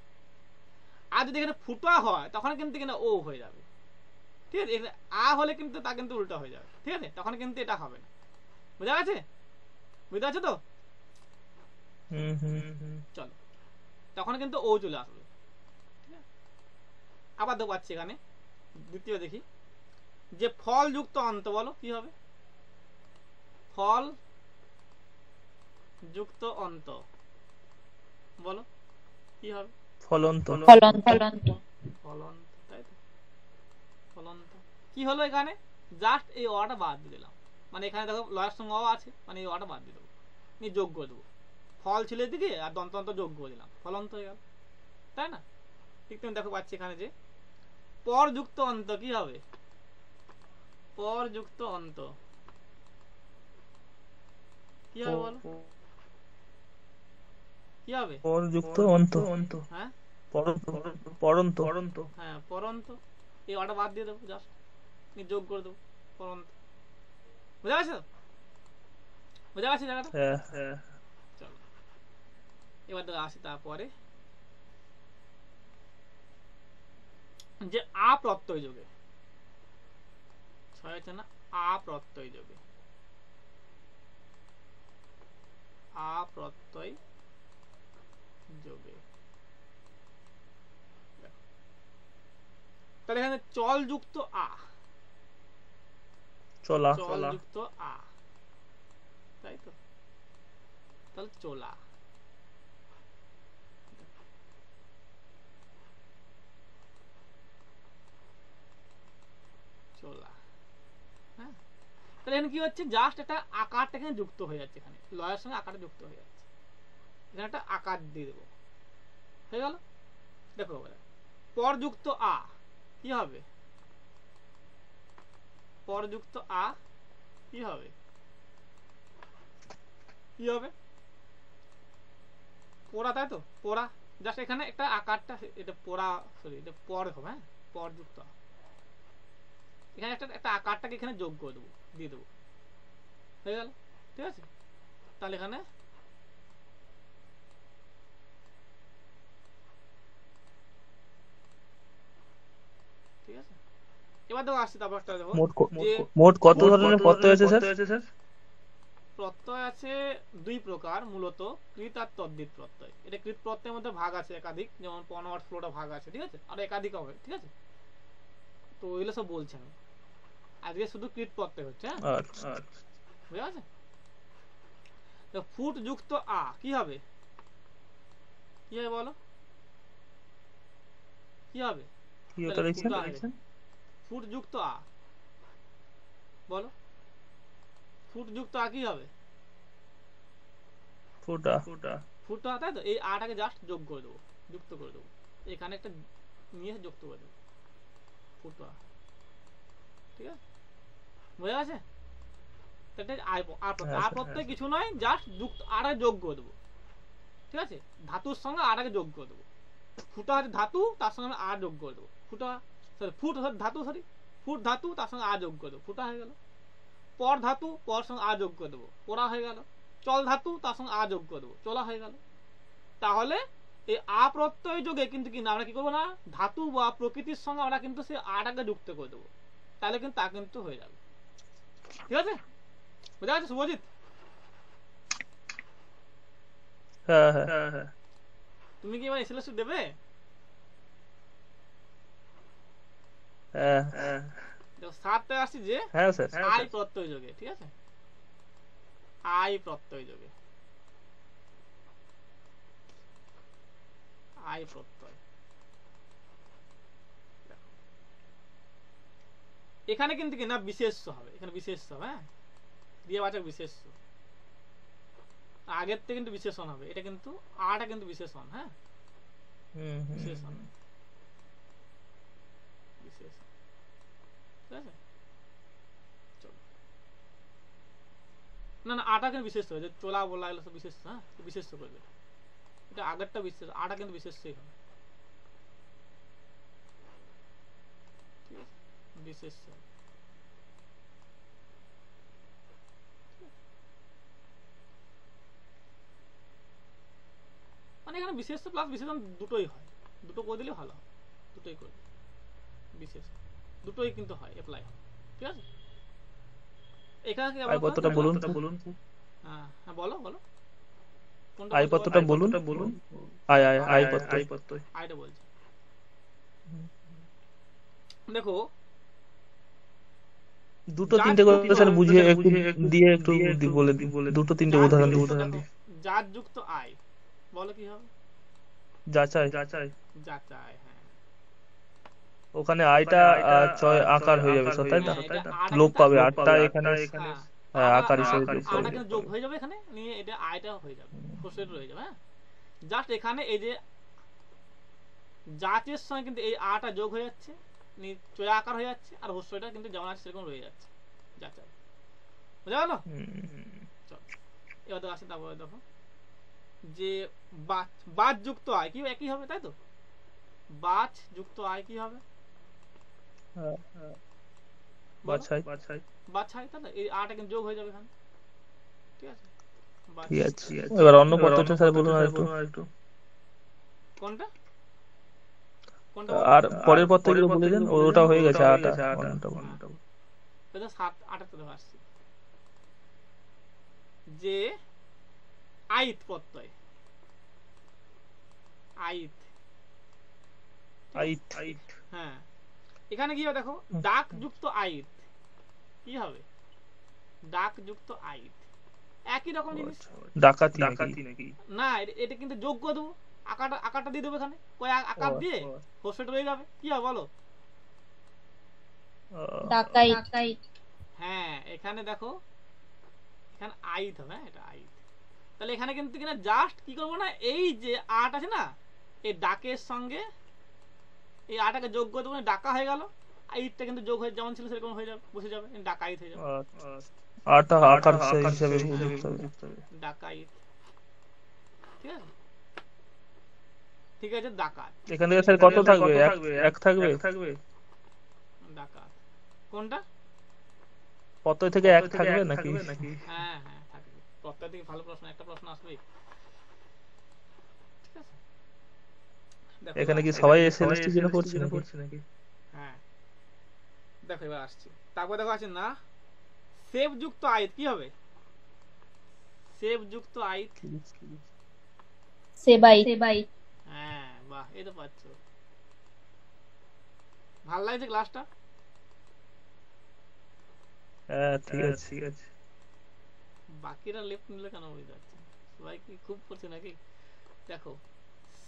আর যদি এখানে ফুটা হয় তখন কিন্তু কিনা ও হয়ে যাবে, ঠিক আছে? এখানে আ হলে কিন্তু তা কিন্তু উল্টা হয়ে যাবে, ঠিক আছে? তখন কিন্তু এটা হবে না, বুঝা গেছে? বুঝতে পারছো তো? চলো, তখন কিন্তু ও চলে আসবে। আবার দেখো পাচ্ছি এখানে দ্বিতীয়, দেখি যে ফল যুক্ত অন্ত, বলো কি হবে, ফল যুক্ত অন্ত, বলো কি হবে, ফলন্ত, ফলন্ত। ফলন্ত, তাই তো? ফলন্ত কি হলো, এখানে জাস্ট এই অটা বাদ দিয়ে দিলাম, মানে এখানে দেখো লয়ের সঙ্গে অ আছে, মানে এই অটা বাদ দিয়ে দেবো, নিয়ে যোগ করে দেবো, ফল ছিল এদিকে আর দন্তন্ত যোগ করে দিলাম, ফলন্ত হয়ে গেল, তাই না? ঠিক তুমি দেখো পাচ্ছি এখানে যে পর যুক্ত অন্ত কি হবে, পর যুক্ত অন্ত কি হবে বলো, কি হবে, পরযুক্ত অন্ত, হ্যাঁ পরন্ত, হ্যাঁ, পরন্ত, এই অটা বাদ দিয়ে দেবো, জাস্ট নিয়ে যোগ করে দেবো, পরন্ত। বুঝা গেছে, বুঝা গেছে জায়গাটা? চলো এবার তো আসি তারপরে যে আ প্রত্যয় যোগে, ছয় হচ্ছে না, আ প্রত্যয় যোগে, আ প্রত্যয় যোগে। তাহলে এখানে চল যুক্ত আ, চলা চল যুক্ত আ, তাই তো, তাহলে চলা। চলা, হ্যাঁ। তাহলে এখানে কি হচ্ছে, জাস্ট একটা আকারটা এখানে যুক্ত হয়ে যাচ্ছে, এখানে লয়ের সঙ্গে আকারটা যুক্ত হয়ে যাচ্ছে, এখানে একটা আকার দিয়ে দেবো, হয়ে গেল। দেখো পর যুক্ত আ কি হবে, পর যুক্ত আ কি হবে, কি হবে, পোড়া, তাই তো, পোড়া। জাস্ট এখানে একটা আকারটা, এটা পোড়া, সরি এটা পর হবে, হ্যাঁ, পর যুক্ত আ, এখানে একটা আকারটাকে এখানে যোগ করে দেবো, দিয়ে দেবো, হয়ে গেল। ঠিক আছে, তাহলে এখানে ঠিক আছে। এবার দেখো আসছে, তারপর একটা দেখো যে মোট কত ধরনের প্রত্যয় আছে স্যার? প্রত্যয় আছে দুই প্রকার মূলত, কৃত আর তদ্ধিত প্রত্যয়। এটা কৃত প্রত্যয়ের মধ্যে ভাগ আছে একাধিক, যেমন পনওয়ার্ড ফ্লোটা ভাগ আছে, ঠিক আছে, আর একাধিক হবে, ঠিক আছে। তো এগুলো সব বলছি আমি, আজকে শুধু কৃত প্রত্যয় হচ্ছে, হ্যাঁ, আচ্ছা বুঝা আছে। তো ফুট যুক্ত আ কি হবে, কি হবে বলো, কি হবে, কি ওটা লিখছেন? ফুট যুক্ত আ, বলো, ফুট যুক্ত আ কি হবে, ফুটা ফুটা, তাই তো। এই আটাকে জাস্ট যোগ করে দেবো, যুক্ত করে দেবো, এখানে একটা নিয়ে যুক্ত করে দেবো, ফুটা, ঠিক আছে, বোঝা গেছে। আর প্রত্যয় কিছু নয়, জাস্ট যুক্ত আটাকে যোগ করে দেবো, ঠিক আছে, ধাতুর সঙ্গে আটাকে যোগ করে দেবো। ফুটা হচ্ছে ধাতু, তার সঙ্গে আর যোগ করে দেবো, ফুটা, সরি ফুট ধাতু, সরি ফুট ধাতু, তার সঙ্গে আর যোগ করে দেবো, ফুটা হয়ে গেল। পর ধাতু, পর সঙ্গে আর যোগ করে দেবো, পোড়া হয়ে গেল। চল ধাতু, তার সঙ্গে আর যোগ করে দেবো, চলা হয়ে গেল। তাহলে এই আ প্রত্যয় যোগে কিন্তু কি না, আমরা কি করবো না, ধাতু বা প্রকৃতির সঙ্গে আমরা কিন্তু সেই আটাকে যুক্ত করে দেবো, তাহলে কিন্তু তা কিন্তু হয়ে যাবে, ঠিক আছে, বুঝা গেছে শুভজিৎ? হ্যাঁ হ্যাঁ। তুমি কি এবার এসএলএস দেবে? হ্যাঁ সাতটা আসছি যে হ্যাঁ স্যার। আই প্রত্যয় যোগে, ঠিক আছে, আই প্রত্যয় যোগে, আই প্রত্যয়। এখানে কিন্তু কি না বিশেষ্য হবে, এখানে বিশেষ্য হবে, হ্যাঁ, ক্রিয়াবাচক বিশেষ্য, আগের থেকে কিন্তু বিশেষণ হবে, এটা কিন্তু আটা কিন্তু বিশেষণ, হ্যাঁ, বিশেষণ, বিশেষণ, ঠিক আছে। চলো, না না, আটা কিন্তু বিশেষ হবে, যে চোলা বলা এগুলো সব বিশেষ, হ্যাঁ, বিশেষ করবে, এটা আগেরটা বিশেষ, আটা কিন্তু বিশেষই হবে, ঠিক আছে, বিশেষ। মানে এখানে বিশেষ প্লাস বিশেষণ দুটোই হয়, দুটো করে দিলে ভালো হয়, দুটোই করে বিশেষ, দুটোই কিন্তু হয়, অ্যাপ্লাই হয়, ঠিক আছে। এখানে কি আই পত্রটা বলুন। হ্যাঁ হ্যাঁ, বলো বলো, আই পত্রটা বলুন। আই পত্রই আইটা বলছি। দেখো দুটো তিনটে করে স্যার বুঝিয়ে একটু দিয়ে একটু বলে দুটো তিনটে উদাহরণ দিই। জাত যুক্ত আই, বলো কি হবে, যাচাই। যাচাই, হ্যাঁ, ওখানে আইটা ছয় আকার হয়ে যাবে স্যার, তাই না, লোপ পাবে, আটটা এখানে আকার হিসেবে আটা কিন্তু যোগ হয়ে যাবে, এখানে নিয়ে এটা আইটা হয়ে যাবে, হোস্টেড রয়ে যাবে, হ্যাঁ। জাস্ট এখানে এই যে জাতের সঙ্গে কিন্তু এই আটা যোগ হয়ে যাচ্ছে, চয়া আকার হয়ে যাচ্ছে, আর হোস্টেডটা কিন্তু যেমন আছে সেরকম রয়ে যাচ্ছে, যাচাই, বুঝা গেল। চল এবার আসে, তারপরে দেখো যে বাচ যুক্ত আয় কি একই হবে, তাই তো, বাচ যুক্ত আয় কি হবে, বাছাই, তাই না, এই আটা কিন্তু যোগ হয়ে যাবে এখানে, ঠিক আছে, ঠিক আছে। এবার অন্য পত্রটা স্যার বলুন আর একটু। কোনটা কোনটা আর পরের পর থেকে বলে দেন, ওটা হয়ে গেছে আটা। এটা 7 8 দেখো আসছি যে আইত প্রত্যয়, আইত, আইট। হ্যাঁ এখানে কি হবে দেখো, ডাক যুক্ত আইত কি হবে, ডাক যুক্ত আইত একই রকম জিনিস। ডাকাতি নাকি? না এটা কিন্তু যোগ্য দেবো, আকারটা দিয়ে দেবো এখানে, কয় আকার দিয়ে হোস্টেলটা রয়ে যাবে, কি হবে বলো? ডাকাইত। হ্যাঁ এখানে দেখো, এখানে আইত হবে, হ্যাঁ এটা আইত। তাহলে এখানে কিন্তু কিনা জাস্ট কি করবো না, এই যে আট আছে না, এই ডাকের সঙ্গে এই আটাকে যোগ করে দেবো, ডাকা হয়ে গেল। আইতটা কিন্তু যোগ হয়ে যেমন ছিল সেরকম হয়ে যাবে, বসে যাবে, ডাকাইত হয়ে যাবে। আটা আকার হিসাবে যুক্ত হবে। ডাকাইত, ঠিক আছে, ঠিক আছে, ডাকাত। এখান থেকে স্যার কত থাকবে? এক থাকবে? ডাকাত কোনটা? প্রত্যয় থেকে এক থাকবে নাকি? হ্যাঁ হ্যাঁ থাকবে, প্রত্যয় থেকে ভালো প্রশ্ন, একটা প্রশ্ন আসবে, ঠিক আছে। দেখো এখানে কি সবাই এসএলএসটি জন্য পড়ছে নাকি? হ্যাঁ দেখো এবার আসছি, তারপর দেখো আছে না সেভ যুক্ত আইত কি হবে, সেভ যুক্ত আইত, সেবাইত। হ্যাঁ বাহ এই তো পাচ্ছ, ভালো লাগছে ক্লাসটা? হ্যাঁ ঠিক আছে। বাকিরা লেফট নিলে কেন বুঝতে পারছি, সবাই কি খুব পড়ছে নাকি? দেখো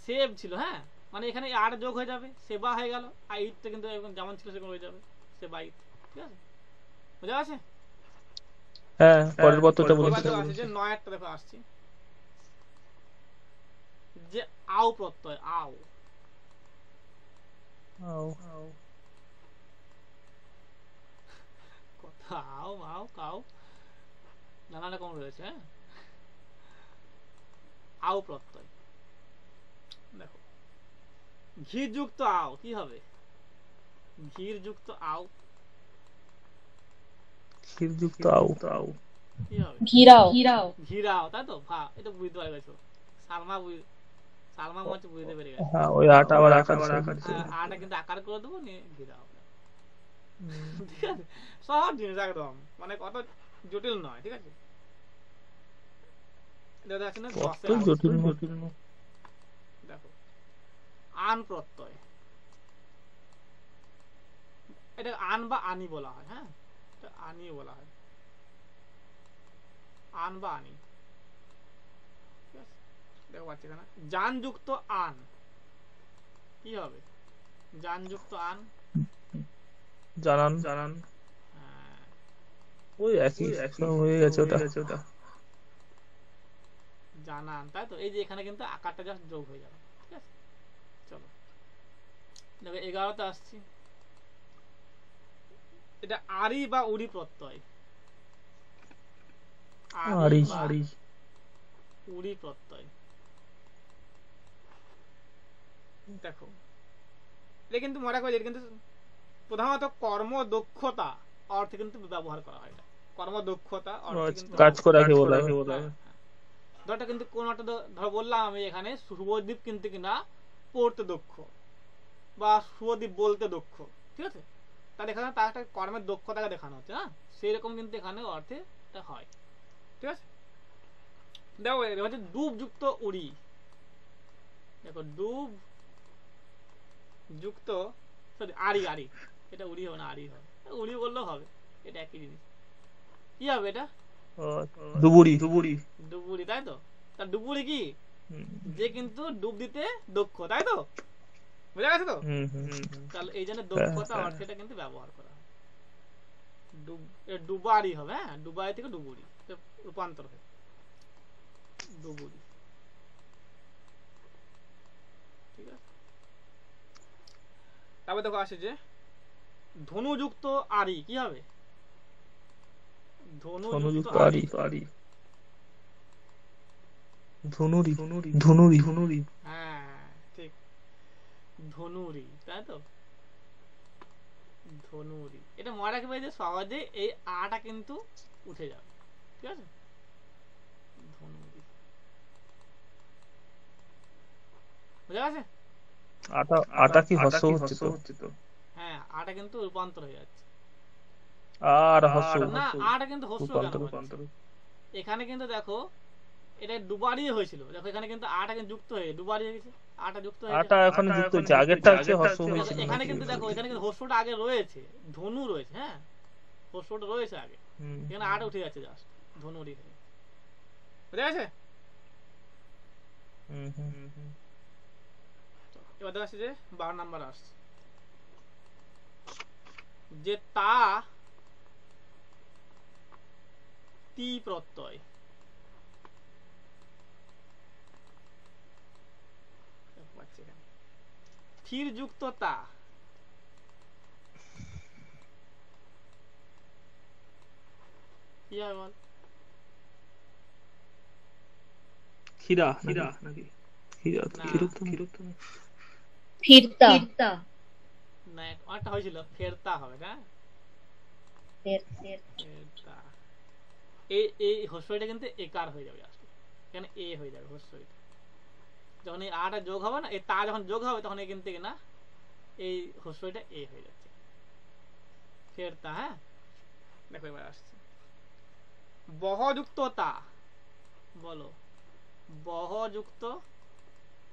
সেভ ছিল, হ্যাঁ মানে এখানে আর যোগ হয়ে যাবে, সেবা হয়ে গেল, আইতটা কিন্তু যেমন ছিল সেরকম হয়ে যাবে, সেবাইত, ঠিক আছে, বুঝা আছে? হ্যাঁ পরের পত্রটা বলুন। এবার দেখো আছে যে নয়ারটা দেখো আসছি, যে আও প্রত্যয়, আও কথা, আও আও কাও নানা রকম রয়েছে, হ্যাঁ আও প্রত্যয়। দেখো ঘির যুক্ত আও কি হবে, ঘির যুক্ত আও ক্ষীরযুক্ত আও কি হবে, ঘিরাও, তাই তো? এটা বুঝতে পারে গেছো, সালমা মনে বুঝতে পেরে গেছে। হ্যাঁ ওই আটা আবার আকার আটা কিন্তু আকার করে দেবো, নিয়ে ঘিরাও, ঠিক আছে, সহজ জিনিস একদম, মানে কত জটিল নয়, ঠিক আছে। এটা আছে না জটিল। দেখো আন প্রত্যয়, এটা আন বা আনি বলা হয়, হ্যাঁ এটা আনি বলা হয়, আন বা আনি, ঠিক আছে। দেখো পাচ্ছি এখানে জান যুক্ত আন কি হবে, জান যুক্ত আন জানান। ওই একই সব হয়ে গেছে ওটা। জানান, তাই তো? এই যে এখানে কিন্তু আকারটা জাস্ট যোগ হয়ে যাবে, ঠিক আছে। চলো দেখো 11তে আসছি, এটা আরি বা উড়ি প্রত্যয়, আরি বা উড়ি প্রত্যয়। দেখো এটা কিন্তু মনে করে, এটা কিন্তু প্রধানত কর্ম দক্ষতা অর্থে কিন্তু ব্যবহার করা হয়, এটা কর্ম দক্ষতা অর্থে কিন্তু কাজ করাকে বলা হয়। ধরটা কিন্তু কোন একটা ধর বললাম আমি এখানে শুভদীপ কিন্তু কিনা পড়তে দক্ষ বা শুভদীপ বলতে দক্ষ, ঠিক আছে, তাহলে এখানে তার একটা কর্মের দক্ষতাকে দেখানো হচ্ছে, না সেরকম কিন্তু এখানে অর্থে এটা হয়, ঠিক আছে। দেখো এটা হচ্ছে ডুব যুক্ত উড়ি, দেখো ডুব যুক্ত সরি আরি, এটা উড়ি হবে না আরি হবে, উড়ি বললেও হবে, এটা একই জিনিস। কি হবে এটা, ডুবুরি, তাই তো? তার ডুবুরি কি, যে কিন্তু ডুব দিতে দক্ষ, তাই তো? বুঝা গেছে তো? তাহলে এই জন্য দক্ষতা অর্থে এটা কিন্তু ব্যবহার করা হয়, ডুবারি হবে, হ্যাঁ ডুবারি থেকে ডুবুরি রূপান্তর হয়, ডুবুরি, ঠিক আছে। তারপর দেখো আসে যে ধনুযুক্ত আরি কি হবে, ধনুযুক্ত আরি, ধনুরি। হ্যাঁ ঠিক, ধনুরি, তাই তো? ধনুরি, এটা মনে রাখবে যে সহজে এই আটা কিন্তু উঠে যাবে, ঠিক আছে, ধনুরি, বুঝা গেছে? আটা আটা কি হর্ষ হচ্ছে তো? হ্যাঁ আটা কিন্তু রূপান্তর হয়ে যাচ্ছে। আর হর্ষ না আটা কিন্তু হস্য কেন রূপান্তর হচ্ছে? এখানে কিন্তু দেখো এটা দুবারই হয়েছিল, দেখো এখানে কিন্তু আটা কিন্তু যুক্ত হয়ে দুবারই হয়ে গেছে, আটা যুক্ত হয়ে আটা এখন যুক্ত হচ্ছে, আগেরটা হচ্ছে হর্ষ হয়েছিল এখানে নাকি? কিন্তু দেখো এখানে কিন্তু হস্যটা আগে রয়েছে, ধনু রয়েছে, হ্যাঁ হস্যটা রয়েছে আগে, হুম। এখানে আটা উঠে যাচ্ছে জাস্ট ধনু উঠে গেছে, বুঝা গেছে? হুম হুম হুম। এবার দেখা যাচ্ছে যে 12 নাম্বার আসছে যে তা তি প্রত্যয়, থির যুক্ত তা, কি হয় বল? ক্ষীরা নাকি? ক্ষীরা না। ক্ষীরোক্ত না? ফিরতা না একটা হয়েছিল ফেরতা হবে না, ফেরতা ফেরতা। এই এই হস্যটা কিন্তু একার হয়ে যাবে আসলে, এখানে এ হয়ে যাবে হস্যটা, যখন এই আটা যোগ হবে না, এই তা যখন যোগ হবে তখন এখান থেকে না এই হস্যটা এ হয়ে যাচ্ছে ফেরতা। হ্যাঁ দেখো এবার আসছে বহযুক্ত তা, বলো বহযুক্ত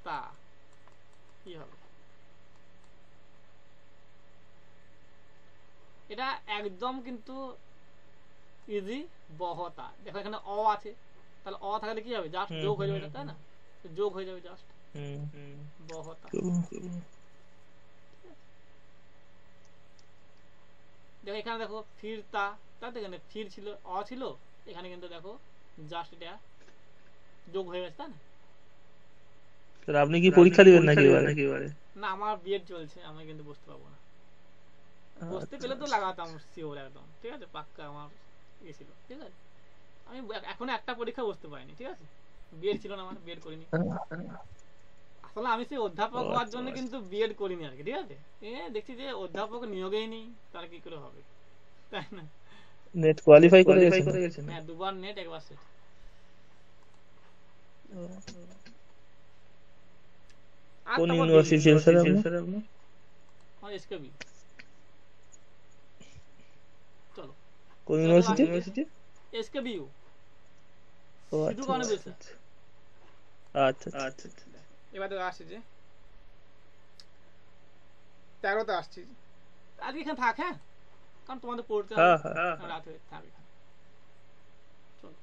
তা কি হবে? এটা একদম কিন্তু ইজি, বহতা। দেখো এখানে অ আছে, তাহলে অ থাকলে কি হবে, জাস্ট যোগ হয়ে যাবে, তাই না? যোগ হয়ে যাবে জাস্ট বহতা। দেখো এখানে দেখো ফিরতা, তাই তো এখানে ফির ছিল, অ ছিল, এখানে কিন্তু দেখো জাস্ট এটা যোগ হয়ে গেছে, তাই না? স্যার আপনি কি পরীক্ষা দিবেন নাকি এবারে? না আমার বিএড চলছে, আমি কিন্তু বুঝতে পারবো না, বুঝতে পেলে তো লাগাতাম শিওর একদম, ঠিক আছে পাক্কা আমার ইয়ে ছিল, ঠিক আছে? আমি এখনো একটা পরীক্ষা বসতে পারিনি, ঠিক আছে? বিএড ছিল না, আমার বিএড করিনি আসলে, আমি সেই অধ্যাপক হওয়ার জন্য কিন্তু বিএড করিনি আর কি, ঠিক আছে? দেখছি যে অধ্যাপক নিয়োগেই নেই, তার কি করে হবে, তাই না? নেট কোয়ালিফাই করে গেছেন? হ্যাঁ দুবার নেট একবার সেট। কোন ইউনিভার্সিটি স্যার আপনার? আমার এসকেবি। চলো কোন ইউনিভার্সিটি? এসকেবিইউ ও সিধু কানু বিরসা। আচ্ছা আচ্ছা। এবার তো আসছে যে 13তে আসছি, আজকে এখানে থাক, হ্যাঁ কারণ তোমাদের পড়তে হবে, রাত হয়ে থাক এখানে। চলো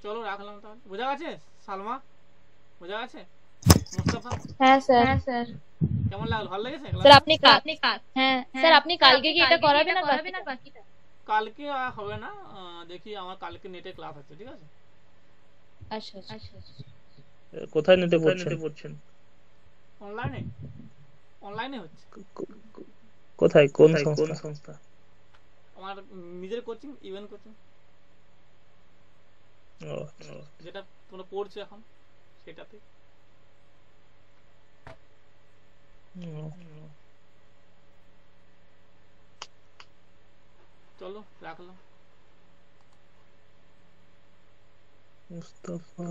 চলো রাখলাম তাহলে, বোঝা গেছে? সালমা বোঝা গেছে? মুস্তাফা হ্যাঁ স্যার। কেমন লাগলো, ভালো লেগেছে? স্যার আপনি হ্যাঁ স্যার আপনি কালকে কি এটা করাবেন আর বাকিটা? কালকে হবে না, দেখি আমার কালকে নেটে ক্লাস আছে, ঠিক আছে? আচ্ছা। কোথায় নেটে পড়ছেন? অনলাইনে, অনলাইনে হচ্ছে। কোথায়, কোন সংস্থা? আমার নিজের কোচিং, ইভেন্ট কোচিং, যেটা তোমরা পড়ছো এখন সেটাতে। চলো রাখলাম। মুস্তাফা